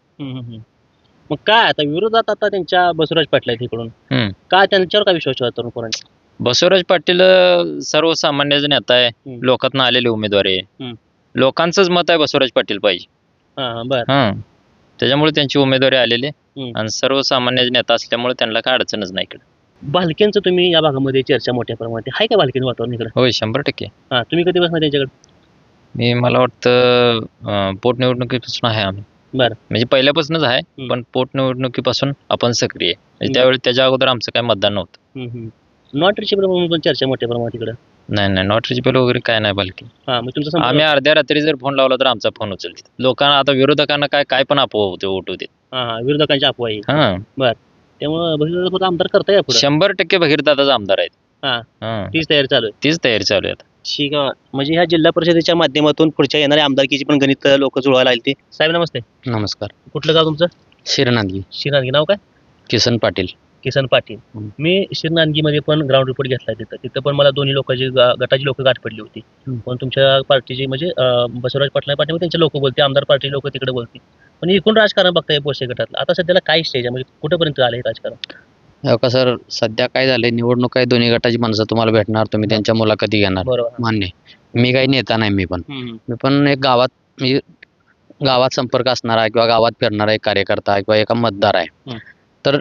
[SPEAKER 5] मग काय आता विरोधात आता त्यांच्या बसवराज पाटील आहेत इकडून,
[SPEAKER 4] हम्म.
[SPEAKER 5] काय त्यांच्यावर काय विश्वास ठेवा तरुण पोरांचा?
[SPEAKER 4] बसवराज पाटील सर्वसामान्य नेता आहे, लोकातनं आलेले उमेदवार आहे.
[SPEAKER 5] हम्म.
[SPEAKER 4] लोकांचंच मत आहे बसवराज पाटील पाहिजे.
[SPEAKER 5] बर
[SPEAKER 4] हा, त्याच्यामुळे त्यांची उमेदवारी आलेली आहे.
[SPEAKER 5] हम्म.
[SPEAKER 4] आणि सर्वसामान्य नेता असल्यामुळे त्यांना काय अडचणच नाही इकडे.
[SPEAKER 5] भालकेंचं तुम्ही या भागामध्ये चर्चा मोठ्या प्रमाणात आहे का, भालकेंचं वातावरण इकडे?
[SPEAKER 4] होय, 100%.
[SPEAKER 5] तुम्ही कधी बसणार त्यांच्याकडे?
[SPEAKER 4] मला वाटतं पोटनिवडणुकीपासून आहे आम्ही,
[SPEAKER 5] बरं.
[SPEAKER 4] म्हणजे पहिल्यापासूनच आहे, पण पोटनिवडणुकीपासून आपण सक्रिय आहे. म्हणजे त्यावेळी त्याच्या अगोदर आमचं काय मतदान नव्हतं.
[SPEAKER 5] नॉट रिचेबल म्हणून पण चर्चा मोठ्या प्रमाणात इकडे.
[SPEAKER 4] नाही, नॉट रिचेबल वगैरे काय नाही. बालकी
[SPEAKER 5] मग तुमचा संपर्क-
[SPEAKER 4] आम्ही अर्ध्या रात्री जर फोन लावला तर आमचा फोन उचलते. लोकांना आता विरोधकांना काय पण अफवा होते, वोट होते.
[SPEAKER 5] विरोधकांच्या अफवा आहे.
[SPEAKER 4] हा,
[SPEAKER 5] त्यामुळे भगीरथ आमदार करताय पुढे.
[SPEAKER 4] 100% भगीरथदादाच आमदार आहेत.
[SPEAKER 5] हा. तीच तयारी चालू आहे.
[SPEAKER 4] तीच तयारी चालू आहे आता.
[SPEAKER 5] ठीक आहे. म्हणजे ह्या जिल्हा परिषदेच्या माध्यमातून पुढच्या येणाऱ्या आमदारकीची पण गणित लोक जुळवायला आली. साहेब नमस्ते.
[SPEAKER 1] नमस्कार.
[SPEAKER 5] कुठलं गाव तुमचं?
[SPEAKER 1] शिरनांदगी.
[SPEAKER 5] शिरनांदगी. नाव काय?
[SPEAKER 1] किसन पाटील.
[SPEAKER 5] किसन पाटील. मी शिरनांदगीमध्ये पण ग्राउंड रिपोर्ट घेतला तिथं पण मला दोन्ही लोकांची गटाची लोक गाठ पडली होती. पण तुमच्या पार्टीची म्हणजे बसवराज पाटला पाटील त्यांचे लोक बोलते, आमदार पार्टी लोक तिकडे बोलते. पण एकूण राजकारण बघताय बोशे गटातलं आता सध्याला काय स्टेज आहे, म्हणजे कुठेपर्यंत आलं हे राजकारण?
[SPEAKER 1] हो का सर, सध्या काय झालंय, निवडणूक आहे, दोन्ही गटाची माणसं तुम्हाला भेटणार, तुम्ही त्यांच्या मुलाखती घेणार.
[SPEAKER 5] बरोबर.
[SPEAKER 1] मान्य. मी काही नेता नाही. मी पण एक गावात संपर्क असणारा किंवा गावात फिरणारा एक कार्यकर्ता किंवा एका मतदार आहे. तर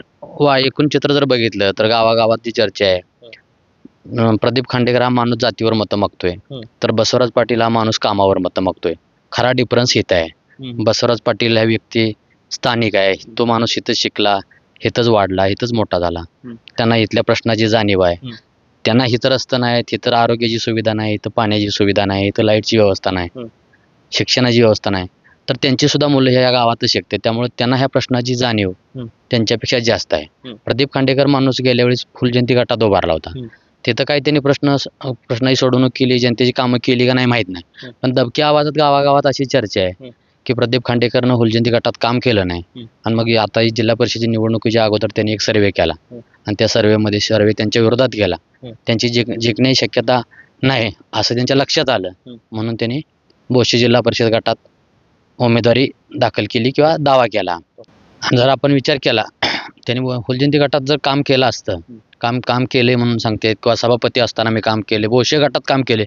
[SPEAKER 1] एकूण चित्र जर बघितलं तर गावागावात जी चर्चा आहे, प्रदीप खांडेकर हा माणूस जातीवर मतं मागतोय, तर बसवराज पाटील हा माणूस कामावर मतं मागतोय. खरा डिफरन्स इथं आहे. बसवराज पाटील हा व्यक्ती स्थानिक आहे, तो माणूस इथंच शिकला, इथंच वाढला, इथंच मोठा झाला. त्यांना इथल्या प्रश्नाची जाणीव आहे. त्यांना इथं रस्ते नाहीत, इथं आरोग्याची सुविधा नाही, इथं पाण्याची सुविधा नाही, इथं लाईटची व्यवस्था नाही, शिक्षणाची व्यवस्था नाही. तर त्यांची सुद्धा मुलं ह्या गावातच शिकते, त्यामुळे त्यांना ह्या प्रश्नाची जाणीव त्यांच्यापेक्षा जास्त आहे. प्रदीप खांडेकर माणूस गेल्या वेळेस फुलजयंती गटात उभारला होता. तिथं काही त्यांनी प्रश्नही सोडवणूक केली, जनतेची कामं केली का नाही माहीत नाही, पण दबक्या आवाजात गावागावात अशी चर्चा आहे की प्रदीप खांडेकरनं फुलजयंती गटात काम केलं नाही. आणि मग आता ही जिल्हा परिषदेची निवडणुकीच्या अगोदर त्यांनी एक सर्वे केला आणि त्या सर्वे त्यांच्या विरोधात गेला. त्यांची जिंकण्याची शक्यता नाही असं त्यांच्या लक्षात आलं, म्हणून त्यांनी बोशी जिल्हा परिषद गटात उमेदवारी दाखल केली किंवा दावा केला. आणि जर आपण विचार केला, त्यांनी फुलजयंती गटात जर काम केलं असतं, काम केले म्हणून सांगते, किंवा सभापती असताना मी काम केले, बोशे गटात काम केले.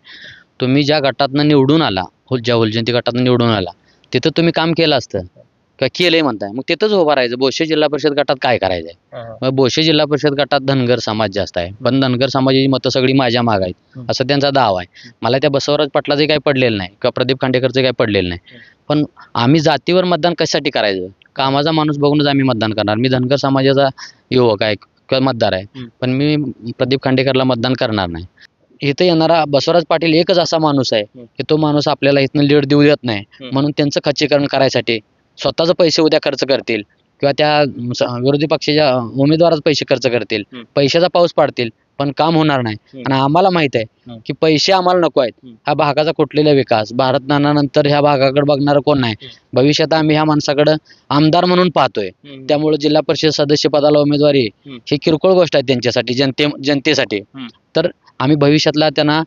[SPEAKER 1] तुम्ही ज्या गटातनं निवडून आला, ज्या फुलजयंती गटातनं निवडून आला, तिथं तुम्ही काम केलं असतं किंवा केलंय म्हणताय, मग तिथंच उभं राहायचं. बोशे जिल्हा परिषद गटात काय करायचंय? मग बोशे जिल्हा परिषद गटात धनगर समाज जास्त आहे, पण धनगर समाजाची मतं सगळी माझ्या माग आहेत असं त्यांचा दावा आहे. मला त्या बसवराज पाटलाचे काही पडलेलं नाही किंवा प्रदीप खांडेकरचे काही पडलेलं नाही. पण आम्ही जातीवर मतदान कशासाठी करायचं? कामाचा माणूस बघूनच आम्ही मतदान करणार. मी धनगर समाजाचा युवक आहे किंवा मतदार आहे, पण मी प्रदीप खांडेकरला मतदान करणार नाही. इथं येणारा बसवराज पाटील एकच असा माणूस आहे की तो माणूस आपल्याला इथनं लीड देऊ देत नाही, म्हणून त्यांचं खच्चीकरण करायसाठी स्वतःचे पैसे उद्या खर्च करतील किंवा त्या विरोधी पक्षाच्या उमेदवाराचे पैसे खर्च करतील, पैशाचा पाऊस पाडतील, पण काम होणार नाही. आणि आम्हाला माहित आहे की पैसे आम्हाला नको आहेत. ह्या भागाचा कुठलेला विकास, भारत नानानंतर ह्या भागाकडे बघणारं कोण नाही. भविष्यात आम्ही ह्या माणसाकडे आमदार म्हणून पाहतोय, त्यामुळे जिल्हा परिषद सदस्य पदाला उमेदवारी ही किरकोळ गोष्ट आहे त्यांच्यासाठी, जनतेसाठी. तर आम्ही भविष्यातला त्यांना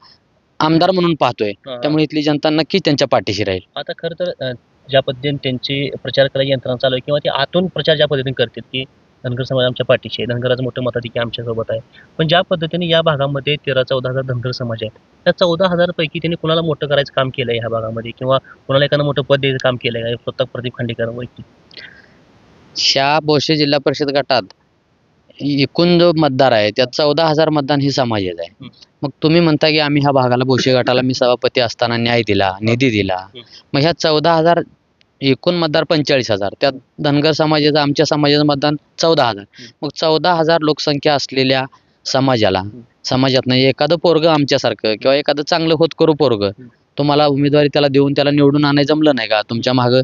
[SPEAKER 1] आमदार म्हणून पाहतोय, त्यामुळे इथली जनता नक्की त्यांच्या पाठीशी राहील.
[SPEAKER 5] आता खरं तर ज्या पद्धतीने त्यांची प्रचार करायची यंत्रणा चालू आहे किंवा ते आतून प्रचार ज्या पद्धतीने करतात की धनगर समाज आमच्या पाठीशी आहे, धनगराचं मोठं मताधिक्य आमच्यासोबत आहे, पण ज्या पद्धतीने या भागामध्ये 13-14 धनगर समाज आहेत, त्या 14,000 पैकी त्यांनी कुणाला मोठं करायचं काम केलंय ह्या भागामध्ये किंवा कुणाला एखादं मोठं पद द्यायचं काम केलंय स्वतः प्रदीप खांडेकर वैयक्तिक?
[SPEAKER 1] ह्या बोशे जिल्हा परिषद गटात एकूण जो मतदार आहे त्यात 14,000 मतदान ही समाजाचं आहे. मग तुम्ही म्हणता की आम्ही ह्या भागाला भोसे गटाला मी सभापती असताना न्याय दिला, निधी दिला. मग ह्या 14,000 एकूण मतदार 45,000, त्यात धनगर समाजाचं आमच्या समाजाचं मतदान 14,000. मग 14,000 लोकसंख्या असलेल्या समाजातनं एखादं पोरगं आमच्यासारखं किंवा एखादं चांगलं होतकरू पोरगं तुम्हाला उमेदवारी त्याला देऊन त्याला निवडून आणायचं जमलं नाही का? तुमच्या मागं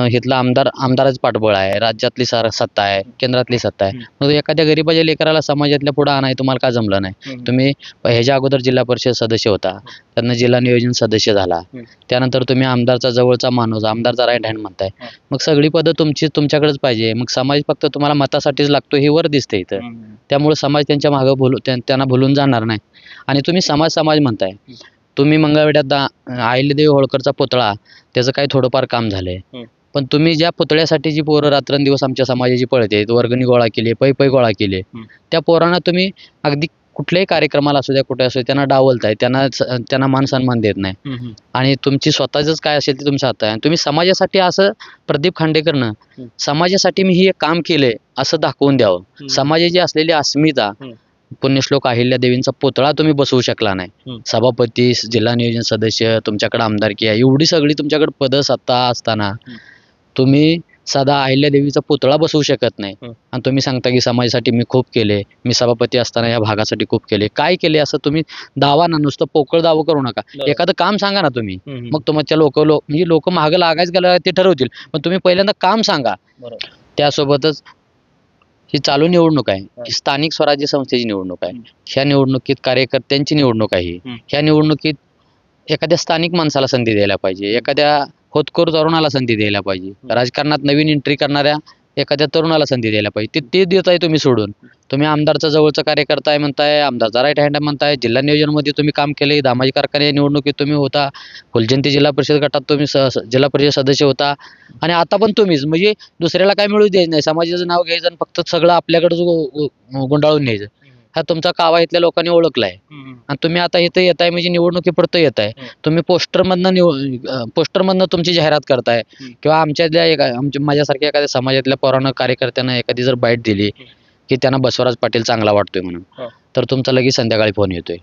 [SPEAKER 1] इथलं आमदाराचं पाठबळ आहे, राज्यातली सत्ता आहे, केंद्रातली सत्ता आहे. मग एखाद्या गरीबाच्या लेकराला समाजातल्या पुढं आणाय तुम्हाला का जमलं नाही? तुम्ही ह्याच्या अगोदर जिल्हा परिषद सदस्य होता, त्यांना जिल्हा नियोजन सदस्य झाला, त्यानंतर तुम्ही आमदारचा जवळचा माणूस, आमदारचा राईट हँड म्हणताय. मग सगळी पदं तुमच्याकडेच पाहिजे. मग समाज फक्त तुम्हाला मतासाठीच लागतो हे वर दिसते इथं. त्यामुळे समाज त्यांच्या मागं त्यांना भुलून जाणार नाही. आणि तुम्ही समाज म्हणताय, तुम्ही मंगळवेढ्यात अहिल्यादेवी होळकरचा पुतळा त्याचं काही थोडंफार काम झालंय, पण तुम्ही ज्या पुतळ्यासाठी जी पोरं रात्रंदिवस आमच्या समाजाची पळते, वर्गणी गोळा केली, पै गोळा केले, त्या पोरांना तुम्ही अगदी कुठल्याही कार्यक्रमाला असू द्या, कुठे असू द्या, त्यांना डावलताय, त्यांना मान सन्मान देत नाही. आणि तुमची स्वतःच काय असेल ते तुमचं हात आहे. आणि तुम्ही समाजासाठी असं प्रदीप खांडेकरनं समाजासाठी मी हे काम केलंय असं दाखवून द्यावं. समाजाची असलेली अस्मिता, पुण्यश्लोक अहिल्यादेवींचा पुतळा तुम्ही बसवू शकला नाही. सभापती, जिल्हा नियोजन सदस्य, तुमच्याकडे आमदारकी आहे, एवढी सगळी तुमच्याकडे पद सत्ता असताना तुम्ही साधा अहिल्यादेवीचा पुतळा बसवू शकत नाही. आणि तुम्ही सांगता की समाजासाठी मी खूप केले, मी सभापती असताना या भागासाठी खूप केले. काय केले असं तुम्ही दावा ना, नुसतं पोकळ दावा करू नका. एखादं काम सांगा ना तुम्ही. मग तुमच्या म्हणजे लोक मागं लागायच गेलं ते ठरवतील, पण तुम्ही पहिल्यांदा काम सांगा. त्यासोबतच ही चालू निवडणूक आहे, ही स्थानिक स्वराज्य संस्थेची निवडणूक आहे. ह्या निवडणुकीत कार्यकर्त्यांची निवडणूक आहे. ह्या निवडणुकीत एखाद्या स्थानिक माणसाला संधी द्यायला पाहिजे, एखाद्या होतकरू तरुणाला संधी द्यायला पाहिजे, राजकारणात नवीन एंट्री करणाऱ्या एखाद्या तरुणाला संधी द्यायला पाहिजे. ते देताय तुम्ही सोडून. तुम्ही आमदारचा जवळचा कार्यकर्ता आहे म्हणताय, आमदारचा राईट हँड म्हणताय, जिल्हा नियोजनमध्ये तुम्ही काम केले, दामाजी कारखाने निवडणुकीत तुम्ही होता, फुलजयंती जिल्हा परिषद गटात तुम्ही जिल्हा परिषद सदस्य होता, आणि आता पण तुम्हीच. म्हणजे दुसऱ्याला काय मिळू द्यायचं नाही, समाजाचं नाव घ्यायचं आणि फक्त सगळं आपल्याकडे गुंडाळून न्यायचं. हा तुमचा कावा इथल्या लोकांनी ओळखलाय. आणि तुम्ही आता इथं येत आहे म्हणजे निवडणुकीपुरतं येत आहे. तुम्ही पोस्टरमधनं तुमची जाहिरात करताय, किंवा माझ्यासारख्या एखाद्या समाजातल्या पोरानं कार्यकर्त्यांना एखादी जर बाईट दिली की त्यांना बसवराज पाटील चांगला वाटतोय म्हणून, तर तुमचा लगेच संध्याकाळी फोन येतोय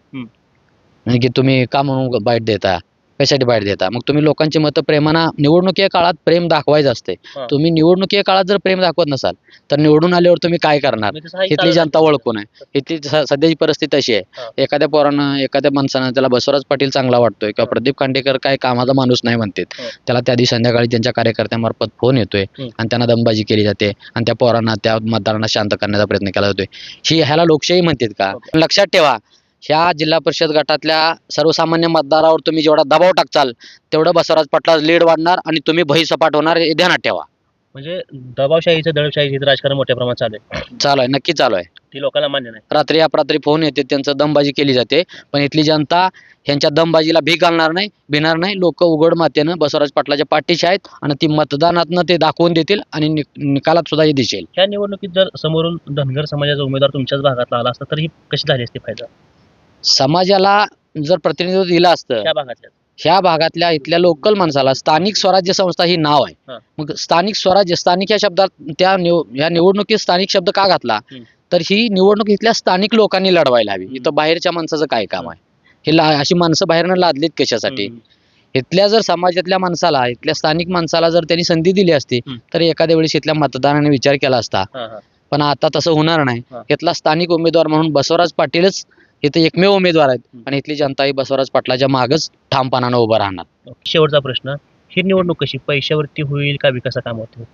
[SPEAKER 1] की तुम्ही का म्हणून बाईट देता, कशासाठी बाईट देता. मग तुम्ही लोकांची मतं प्रेमानं, निवडणुकीच्या काळात प्रेम दाखवायचं असते. तुम्ही निवडणुकीच्या काळात जर प्रेम दाखवत नसाल तर निवडून आल्यावर तुम्ही काय करणार? इथली जनता ओळखून आहे. इथली सध्याची परिस्थिती अशी आहे, एखाद्या पोरानं, एखाद्या माणसानं त्याला बसवराज पाटील चांगला वाटतोय किंवा प्रदीप खांडेकर काय कामाचा माणूस नाही म्हणतात, त्याला त्या दिवशी संध्याकाळी त्यांच्या कार्यकर्त्यांमार्फत फोन येतोय आणि त्यांना दमबाजी केली जाते आणि त्या पोरांना, त्या मतदारांना शांत करण्याचा प्रयत्न केला जातोय. ह्याला लोकशाही म्हणतात का? लक्षात ठेवा, ह्या जिल्हा परिषद गटातल्या सर्वसामान्य मतदारावर तुम्ही जेवढा दबाव टाकचाल तेवढं बसवराज पाटला लीड वाढणार आणि तुम्ही भयसपाट होणार, हे ध्यानात ठेवा.
[SPEAKER 5] म्हणजे दबावशाहीचं, दडपशाहीचं राजकारण मोठ्या प्रमाणात
[SPEAKER 1] चालू आहे, नक्की चालू आहे.
[SPEAKER 5] ती लोकांना मान्य नाही.
[SPEAKER 1] रात्री अपरात्री फोन येते, त्यांचं दमबाजी केली जाते, पण इथली जनता ह्यांच्या दमबाजीला भीक घालणार नाही, भिणार नाही. लोक उघड मातेनं बसवराज पाटलाच्या पाठीशी आहेत आणि ती मतदानातनं ते दाखवून देतील आणि निकालात सुद्धा हे दिसेल.
[SPEAKER 5] ह्या निवडणुकीत जर समोरून धनगर समाजाचा उमेदवार तुमच्याच भागातला आला असता तर ही कशी झाली असती फायदा?
[SPEAKER 1] समाजाला जर प्रतिनिधित्व दिलं असतं, ह्या भागातल्या इथल्या लोकल माणसाला, स्थानिक स्वराज्य संस्था ही नाव आहे. मग स्थानिक स्वराज्य, स्थानिक या शब्दात या निवडणुकीत स्थानिक शब्द का घातला, तर ही निवडणूक इथल्या स्थानिक लोकांनी लढवायला हवी. इथं बाहेरच्या माणसाचं काय काम आहे? हे अशी माणसं बाहेरनं लादलीत कशासाठी? इथल्या जर समाजातल्या माणसाला, इथल्या स्थानिक माणसाला जर त्यांनी संधी दिली असती तर एखाद्या वेळेस इथल्या मतदाराने विचार केला असता. पण आता तसं होणार नाही. इथला स्थानिक उमेदवार म्हणून बसवराज पाटीलच इथे एकमेव उमेदवार आहेत आणि इथली जनता ही बसवराज पाटलाच्या मागच ठामपणानं उभं राहणार.
[SPEAKER 5] शेवटचा प्रश्न, ही निवडणूक कशी पैशावरती होईल का विकासा काम होतील?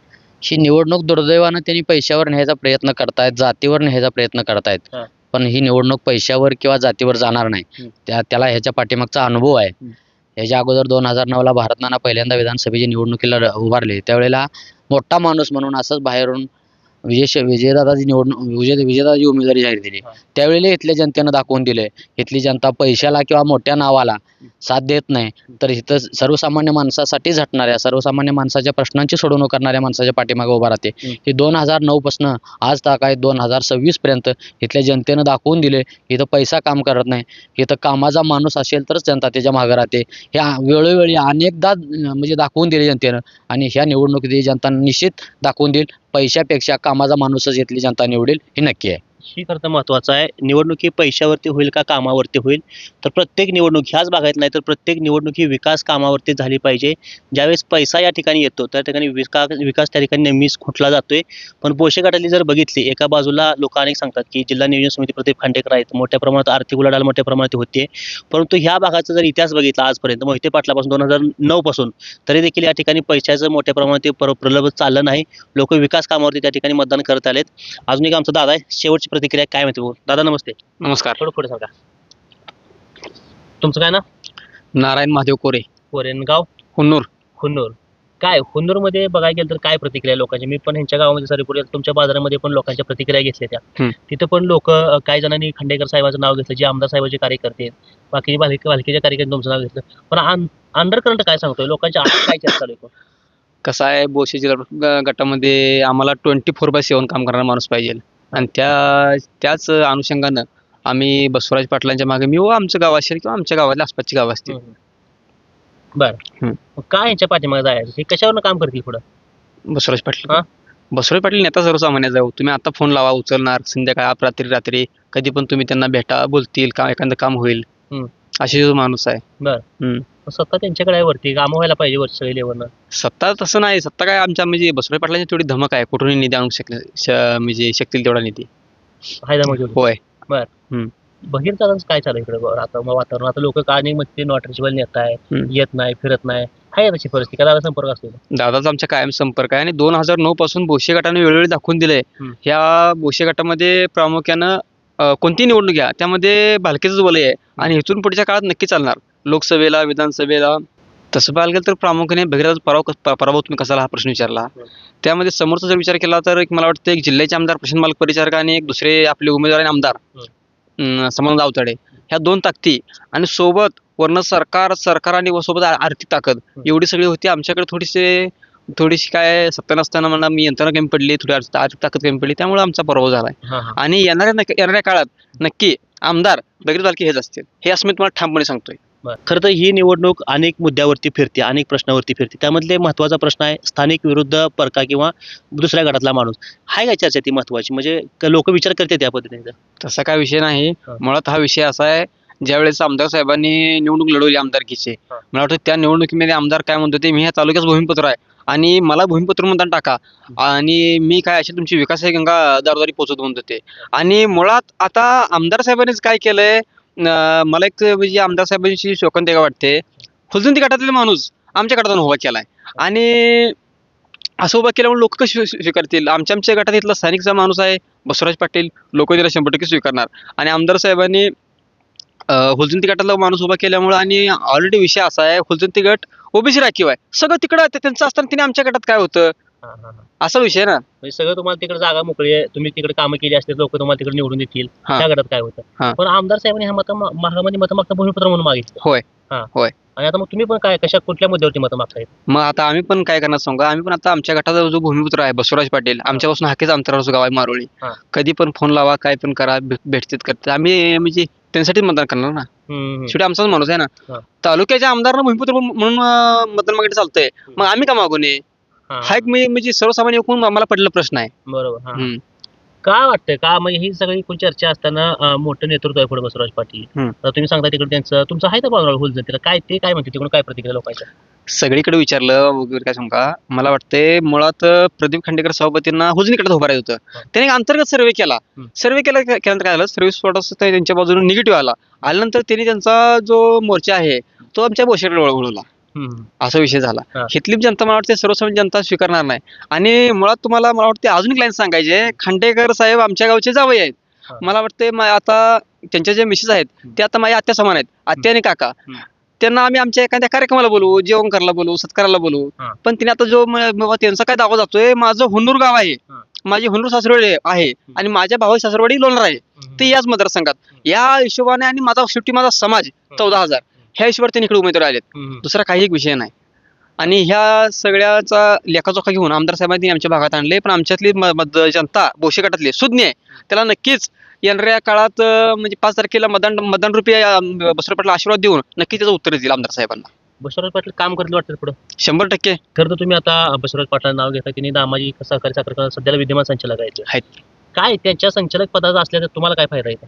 [SPEAKER 1] ही निवडणूक दुर्दैवानं त्यांनी पैशावर न्यायचा प्रयत्न करतायत, जातीवर न्यायचा प्रयत्न करतायत. पण ही निवडणूक पैशावर किंवा जातीवर जाणार नाही. त्याला ह्याच्या पाठीमागचा अनुभव आहे. ह्याच्या अगोदर 2009ला भारत नाना पहिल्यांदा विधानसभेची निवडणुकीला उभारले, त्यावेळेला मोठा माणूस म्हणून असंच बाहेरून विजयदादाची उमेदवारी जाहीर दिली. त्यावेळेला इथल्या जनतेनं दाखवून दिले, इथली जनता पैशाला किंवा मोठ्या नावाला साथ देत नाही, तर इथं सर्वसामान्य माणसासाठी झटणाऱ्या, सर्वसामान्य माणसाच्या प्रश्नांची सोडवणूक करणाऱ्या माणसाच्या पाठीमागे उभा राहते. ही 2009 पासून आज तक आहे 2026 पर्यंत इथल्या जनतेनं दाखवून दिले, इथं पैसा काम करत नाही, इथं कामाचा माणूस असेल तरच जनता त्याच्या मागे राहते. ह्या वेळोवेळी अनेकदा म्हणजे दाखवून दिले जनतेनं, आणि ह्या निवडणुकीत जनता निश्चित दाखवून देईल. पैशापेक्षा कामाचा माणूसच इथली जनता निवडेल हे नक्की आहे.
[SPEAKER 5] ही खरं तर महत्त्वाचं आहे. निवडणूक ही पैशावरती होईल का कामावरती होईल, तर प्रत्येक निवडणूक ह्याच भागात नाही तर प्रत्येक निवडणूक ही विकास कामावरती झाली पाहिजे. ज्यावेळेस पैसा या ठिकाणी येतो त्या ठिकाणी विकास त्या ठिकाणी नेहमीच खुंटला जातोय. पण बोशे गटातली जर बघितली, एका बाजूला लोक अनेक सांगतात की जिल्हा नियोजन समिती प्रदीप खांडेकर आहेत, मोठ्या प्रमाणात आर्थिक उलाढाल मोठ्या प्रमाणात होते. परंतु ह्या भागाचा जर इतिहास बघितला आजपर्यंत मोहिते पाटलापासून 2009 पासून तरी देखील या ठिकाणी पैशाचं मोठ्या प्रमाणात ते प्रलोभ चाललं नाही. लोक विकास कामावरती त्या ठिकाणी मतदान करत आलेत. अजून एक आमचा दादा आहे, शेवटची प्रतिक्रिया काय माहिती भाऊ? दादा नमस्ते.
[SPEAKER 2] नमस्कार.
[SPEAKER 5] थोडं पुढे सांगा. तुमचं काय ना?
[SPEAKER 2] नारायण महादेव कोरे,
[SPEAKER 5] कोरेनगाव,
[SPEAKER 2] हुन्नूर.
[SPEAKER 5] हुन्नूर. काय हुन्नूरमध्ये बघायला गेलं तर काय प्रतिक्रिया आहे लोकांची? मी पण ह्यांच्या गावामध्ये सरीपूर तुमच्या बाजारामध्ये पण लोकांच्या प्रतिक्रिया घेतल्या त्या. तिथं पण लोक काही जणांनी खांडेकर साहेबांचं नाव घेतलं, जे आमदार साहेबांचे कार्यकर्ते आहेत, बाकी भालकीच्या कार्यकर्ते तुमचं नाव घेतलं. पण अंडरकरंट काय सांगतोय लोकांच्या आत काय चर्चा चालू आहे?
[SPEAKER 2] कसं आहे, बोशे जिल्हा गटामध्ये आम्हाला 24/7 काम करणारा माणूस पाहिजे आणि त्याच अनुषंगानं आम्ही बसवराज पाटलांच्या मागे मी व आमचं गाव असेल किंवा आमच्या गावातल्या आसपासची गाव असतील.
[SPEAKER 5] बरं. काय यांच्या पाठीमागे जायचं? हे कशावरनं काम करतील पुढं?
[SPEAKER 2] बसवराज पाटील
[SPEAKER 5] हा?
[SPEAKER 2] बसवराज पाटील नेता सर्वसामान्य जाऊ. तुम्ही आता फोन लावा, उचलणार. संध्याकाळ रात्री कधी पण तुम्ही त्यांना भेटा, बोलतील, का एखादं काम होईल अशी जो माणूस आहे.
[SPEAKER 5] सत्ता त्यांच्याकडे आहे वरती, कामं व्हायला पाहिजे वरच्या सगळी लेवलनं.
[SPEAKER 2] सत्ता तसं नाही. सत्ता काय आमच्या म्हणजे बसवराज पाटलांची थोडी धमक आहे, कुठूनही निधी आणू म्हणजे शकतील तेवढा निधी. होय.
[SPEAKER 5] बघीर दादांचं काय चालू इकडे आता वातावरण? आता लोक का नाही म्हणते नॉट रिचेबल नेता आहे, येत नाही, फिरत नाही. आहे तशी परिस्थिती का? दादा संपर्क असतो?
[SPEAKER 2] दादाचा आमच्या कायम संपर्क आहे आणि 2009 पासून बोशे गटाने वेळोवेळी दाखवून दिलंय. ह्या बोशे गटामध्ये प्रामुख्यानं कोणती निवडणूक घ्या त्यामध्ये भालकीचंच वलय आहे आणि इथून पुढच्या काळात नक्की चालणार. लोकसभेला, विधानसभेला तसं पाहायला गेलं तर प्रामुख्याने भगीरथाचा पराभव तुम्ही कसाला हा प्रश्न विचारला. त्यामध्ये समोरचा जर विचार केला तर मला वाटतं एक जिल्ह्याचे आमदार प्रशांत मालक परिचारक आणि एक दुसरे आपले उमेदवार आणि आमदार समाधान आवताडे, ह्या 2 ताकदी आणि सोबत वर्ण सरकार आणि सोबत आर्थिक ताकद एवढी सगळी होती. आमच्याकडे थोडीशी काय सत्ता नसताना म्हणा मी यंत्रणा कमी पडली, थोडी आर्थिक ताकद कमी पडली, त्यामुळे आमचा पराभव झालाय. आणि येणाऱ्या काळात नक्की आमदार भगीरथ बालके हेच असतील, हे असं मी तुम्हाला ठामपणे सांगतोय.
[SPEAKER 5] खरं तर ही निवडणूक अनेक मुद्द्यावरती फिरते, अनेक प्रश्नावरती फिरते. त्यामधले महत्वाचा प्रश्न आहे स्थानिक विरुद्ध परका किंवा दुसऱ्या गटातला माणूस. हाय काय चर्चा ती महत्वाची? म्हणजे लोक विचार करते त्या पद्धतीने?
[SPEAKER 2] तसा काय विषय नाही. मुळात हा विषय असा आहे, ज्यावेळेस आमदार साहेबांनी निवडणूक लढवली आमदारकीची, मला वाटतं त्या निवडणुकीमध्ये आमदार काय म्हणतो ते, मी ह्या तालुक्याचं भूमिपुत्र आहे आणि मला भूमिपुत्र मतदान टाका आणि मी काय अशी तुमची विकासाची गंगा दारोदारी पोहोचवतो म्हणतो ते. आणि मुळात आता आमदार साहेबांनीच काय केलंय, मला एक म्हणजे आमदार साहेबांची शोकंतिका वाटते. फुलजंती गटातले माणूस आमच्या गटातून उभा केलाय आणि असं उभा केल्यामुळे लोक कशी स्वीकारतील? आमच्या गटात इथला स्थानिकचा माणूस आहे बसवराज पाटील, लोक त्याला 100% स्वीकारणार. आणि आमदार साहेबांनी हुलजंती गटातला माणूस उभा केल्यामुळे आणि ऑलरेडी विषय असा आहे, हुलजंती गट ओबीसी राखीव आहे, सगळं तिकडं त्यांचं असताना तिने आमच्या गटात काय होतं, असा विषय ना.
[SPEAKER 5] म्हणजे सगळं तुम्हाला तिकडे जागा मोकळी आहे, तुम्ही तिकडे कामं केली असते, लोक तुम्हाला तिकडे निवडून देतील, त्या गटात काय होतं? पण आमदार साहेबांनी ह्या महागामध्ये मतं मागता भूमिपुत्र म्हणून मागितलं.
[SPEAKER 2] होय.
[SPEAKER 5] आणि आता मग तुम्ही पण काय कुठल्या मुद्द्यावरती मतं मागताय?
[SPEAKER 2] मग आता आम्ही पण काय करणार सांगा, आम्ही पण आता आमच्या गटाचा जो भूमिपुत्र आहे बसवराज पाटील, आमच्यापासून हाकेच अंतरावरचं गाव आहे मारोळी. कधी पण फोन लावा, काय पण करा, भेटतीत करतात, आम्ही म्हणजे त्यांसाठी मतदान करणार ना. शेवटी आमचाच माणूस आहे ना. तालुक्याच्या आमदारांना भूमिपुत्र म्हणून मतदान मागितलं चालतंय, मग आम्ही का मागू नये? हा एक म्हणजे सर्वसामान्य एकूण आम्हाला पडलेला प्रश्न आहे.
[SPEAKER 5] बरोबर. काय वाटतंय का म्हणजे ही सगळी चर्चा असताना मोठं नेतृत्व आहे पुढे बसवराज पाटील, तर तुम्ही सांगता तिकडे त्यांचं तुमचं आहे तर होलजंतीला काय ते काय म्हणते तिकडून काय प्रतिक्रिया लोकांच्या?
[SPEAKER 2] सगळीकडे विचारलं वगैरे काय सांगा, मला वाटतंय मुळात प्रदीप खांडेकर सभापतींना हुजनी गटात उभा राहायचं होतं. त्यांनी अंतर्गत सर्वे केल्यानंतर काय झालं, सर्व्हिस स्पॉट त्यांच्या बाजूने निगेटिव्ह आल्यानंतर त्यांनी त्यांचा जो मोर्चा आहे तो आमच्या बोशेकडे वळवला, असा विषय झाला. इथली जनता मला वाटते सर्वसामान्य जनता स्वीकारणार नाही. आणि मुळात मला वाटते अजून एक लाईन सांगायचे, खांडेकर साहेब आमच्या गावचे जावई आहेत. मला वाटते आता त्यांच्या जे मिसेस आहेत ते आता माझ्या आत्या समान आहेत, आत्या आणि काका. त्यांना आम्ही आमच्या एखाद्या कार्यक्रमाला बोलवू, जेवण करायला बोलवू, सत्काराला बोलवू, पण तिने आता जो त्यांचा काय दावा जातोय, माझं हुन्नूर गाव आहे, माझी हुन्नूर सासरवाडी आहे आणि माझ्या भावाची सासरवाडी लोणार आहे, ते याच मतदारसंघात. या हिशोबाने आणि माझा समाज 14,000 ह्या हिशोबावर त्यांनी इकडे उमेदवार आलेत, दुसरा काही एक विषय नाही. आणि ह्या सगळ्याचा लेखाजोखा घेऊन आमदार साहेबांनी आमच्या भागात आणले. पण आमच्यातली जनता बोशे गटातली सुज्ञ आहे, त्याला नक्कीच येणाऱ्या काळात म्हणजे 5 तारखेला मतदान रूपी बसवराज पाटला आशीर्वाद देऊन नक्की त्याचं उत्तर देईल आमदार साहेबांना.
[SPEAKER 5] बसवराज पाटील काम करतील वाटतं पुढं.
[SPEAKER 2] 100%
[SPEAKER 5] खरं तर तुम्ही आता बसवराज पाटलांचं नाव घेता की दामाजी सहकारी साखर कारखाना सध्याला विद्यमान संचालक आहेत. काय त्यांच्या संचालक पदाचा असल्याचा तुम्हाला काय फायदा आहे?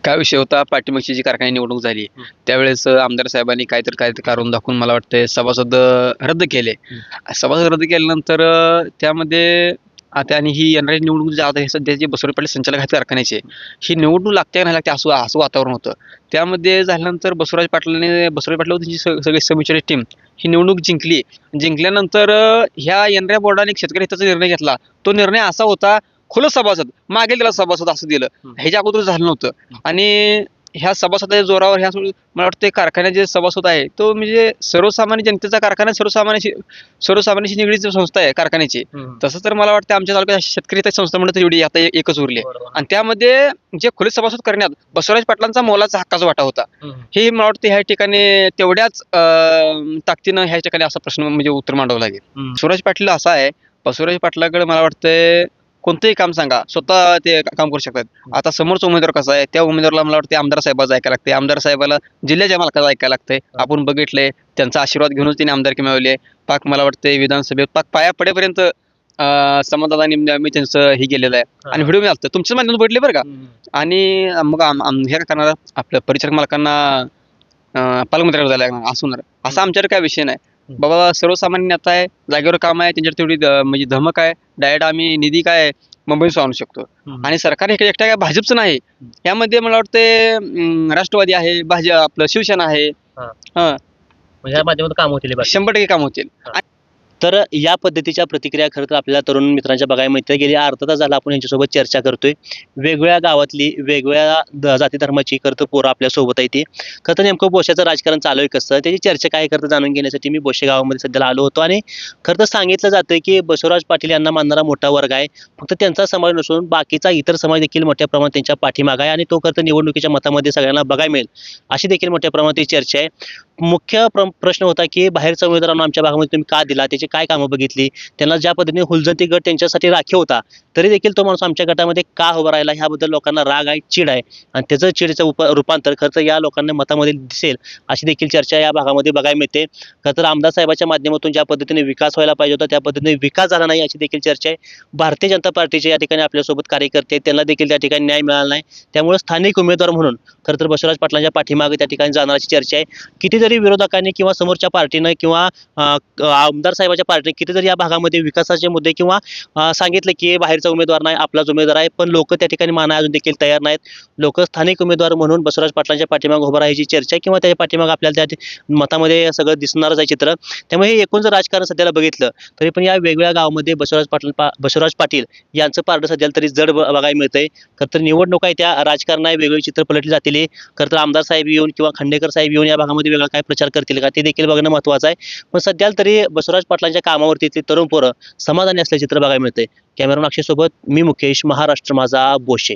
[SPEAKER 2] काय विषय होता, पाठीमागची जी कारखाने निवडणूक झाली त्यावेळेस आमदार साहेबांनी काहीतरी काढून दाखवून मला वाटतं सभासद रद्द केले. सभासद रद्द केल्यानंतर त्यामध्ये आता आणि ही येणारी निवडणूक जी आता हे सध्या जे बसवराज पाटील संचालक आहेत कारखान्याचे, ही निवडणूक लागते का नाही लागते असं वातावरण होतं. त्यामध्ये झाल्यानंतर बसवराज पाटलांनी त्यांची सगळी समितीची टीम ही निवडणूक जिंकल्यानंतर ह्या येणाऱ्या बोर्डाने एक शेतकरी हिताचा निर्णय घेतला. तो निर्णय असा होता, खुलं सभासद मागे दिला सभासद असं दिलं. ह्याच्या अगोदर झालं नव्हतं. आणि ह्या सभासदाच्या जोरावर मला वाटतं कारखान्याचे सभासद आहे तो म्हणजे सर्वसामान्य जनतेचा कारखाना सर्वसामान्याशी निगडीत संस्था आहे कारखान्याची. तसं तर मला वाटतं आमच्या तालुक्यात शेतकरी हिताची संस्था म्हणत एवढी आता एकच उरली आहे. आणि त्यामध्ये जे खुले सभासद करण्यात बसवराज पाटलांचा मोलाचा हक्काचा वाटा होता. हे मला वाटतं ह्या ठिकाणी तेवढ्याच ताकदीनं ह्या ठिकाणी असा प्रश्न म्हणजे उत्तर मांडावं लागेल. बसवराज पाटील असा आहे, बसवराज पाटलाकडे मला वाटतंय कोणतंही काम सांगा स्वतः ते काम करू शकतात. आता समोरचा उमेदवार कसा आहे, त्या उमेदवाराला मला वाटतं आमदार साहेबाचं ऐकायला लागते, आमदार साहेबाला जिल्ह्याच्या मालकाचं ऐकायला लागतंय. आपण बघितलंय त्यांचा आशीर्वाद घेऊनच त्यांनी आमदारकी मिळवली. पाक मला वाटतंय विधानसभेत पाक पाया पडेपर्यंत समाधानी मी त्यांचं हे गेलेलं आहे. आणि व्हिडिओ मी आलतं तुमच्या माध्यमातून बघितले बरं का. आणि मग हे काय करणार, आपल्या परिचारक मालकांना पालकमंत्री झाला असं होणार, असा आमच्याकडे काय विषय नाही. बाबा सर्वसामान्य नेता आहे, जागेवर काम आहे, त्यांच्यावर तेवढी म्हणजे धमक आहे. डायरेक्ट आम्ही निधी काय मुंबईत आणू शकतो. आणि सरकार हे एकट्या काय भाजपचं नाही, यामध्ये मला वाटतं राष्ट्रवादी आहे, आपलं शिवसेना आहे.
[SPEAKER 5] ह्या माध्यमातून काम होतील
[SPEAKER 2] 100% काम होतील.
[SPEAKER 5] तर या पद्धतीच्या प्रतिक्रिया खरं तर आपल्याला तरुण मित्रांच्या बघायला मिळते. गेली अर्धा तास झाला आपण यांच्यासोबत चर्चा करतोय. वेगवेगळ्या गावातली वेगवेगळ्या जाती धर्माची खरं तर पोरं आपल्या सोबत आहे. ती खरं तर नेमकं बोशाचं राजकारण चालू आहे कसं, त्याची चर्चा काय करतं जाणून घेण्यासाठी मी बोशे गावामध्ये सध्याला आलो होतो. आणि खरं तर सांगितलं जातंय की बसवराज पाटील यांना मानणारा मोठा वर्ग आहे. फक्त त्यांचा समाज नसून बाकीचा इतर समाज देखील मोठ्या प्रमाणात त्यांच्या पाठीमागे आहे. आणि तो खरं तर निवडणुकीच्या मतामध्ये सगळ्यांना बघायला मिळेल अशी देखील मोठ्या प्रमाणात चर्चा आहे. मुख्य प्रश्न होता की बाहेरच्या उमेदवारांना आमच्या भागामध्ये तुम्ही का दिला, त्याची काय कामं बघितली, त्यांना ज्या पद्धतीने हुलजंती गट त्यांच्यासाठी राखीव होता तरी देखील तो माणूस आमच्या गटामध्ये का उभा राहिला, ह्याबद्दल लोकांना राग आहे, चीड आहे. आणि त्याचं चिडीचं रूपांतर खरं तर या लोकांना मतामध्ये दिसेल अशी देखील चर्चा या भागामध्ये बघायला मिळते. खरं तर आमदार साहेबाच्या माध्यमातून ज्या पद्धतीने विकास व्हायला पाहिजे होता त्या पद्धतीने विकास झाला नाही अशी देखील चर्चा आहे. भारतीय जनता पार्टीचे या ठिकाणी आपल्यासोबत कार्यकर्ते त्यांना देखील त्या ठिकाणी न्याय मिळाला नाही. त्यामुळे स्थानिक उमेदवार म्हणून खरं तर बसवराज पाटलांच्या पाठीमागे त्या ठिकाणी जाण्याची चर्चा आहे. कितीतरी विरोधकांनी किंवा समोरच्या पार्टीनं किंवा आमदार साहेबाच्या पार्टीने कितीतरी या भागामध्ये विकासाचे मुद्दे किंवा सांगितलं की बाहेरचा उमेदवार नाही आपलाच उमेदवार आहे, पण लोक त्या ठिकाणी माना अजून देखील तयार नाहीत. लोक स्थानिक उमेदवार म्हणून बसवराज पाटलांच्या पाठीमागे उभं राहायची चर्चा किंवा त्याच्या पाठीमागे आपल्याला त्या मतामध्ये सगळं दिसणारच आहे चित्र. त्यामुळे हे एकूण जर राजकारण सध्याला बघितलं तरी पण या वेगवेगळ्या गावामध्ये बसवराज पाटील यांचं पारडं सध्याला तरी जड बघायला मिळतंय. खरं तर निवडणूक आहे त्या राजकारण आहे, वेगवेगळी चित्र पलटली जातील. खरं तर आमदार साहेब येऊन किंवा खंडेकर साहेब येऊन या भागामध्ये वेगळा काय प्रचार करतील का ते देखील बघणं महत्त्वाचं आहे. पण सध्याला तरी बसवराज पाटलांच्या कामावरती तरुण पोरं समाधानी असल्याचे चित्र बघायला मिळतंय. कॅमेरामॅन अक्षय सोबत मी मुकेश, महाराष्ट्र माझा, बोशे.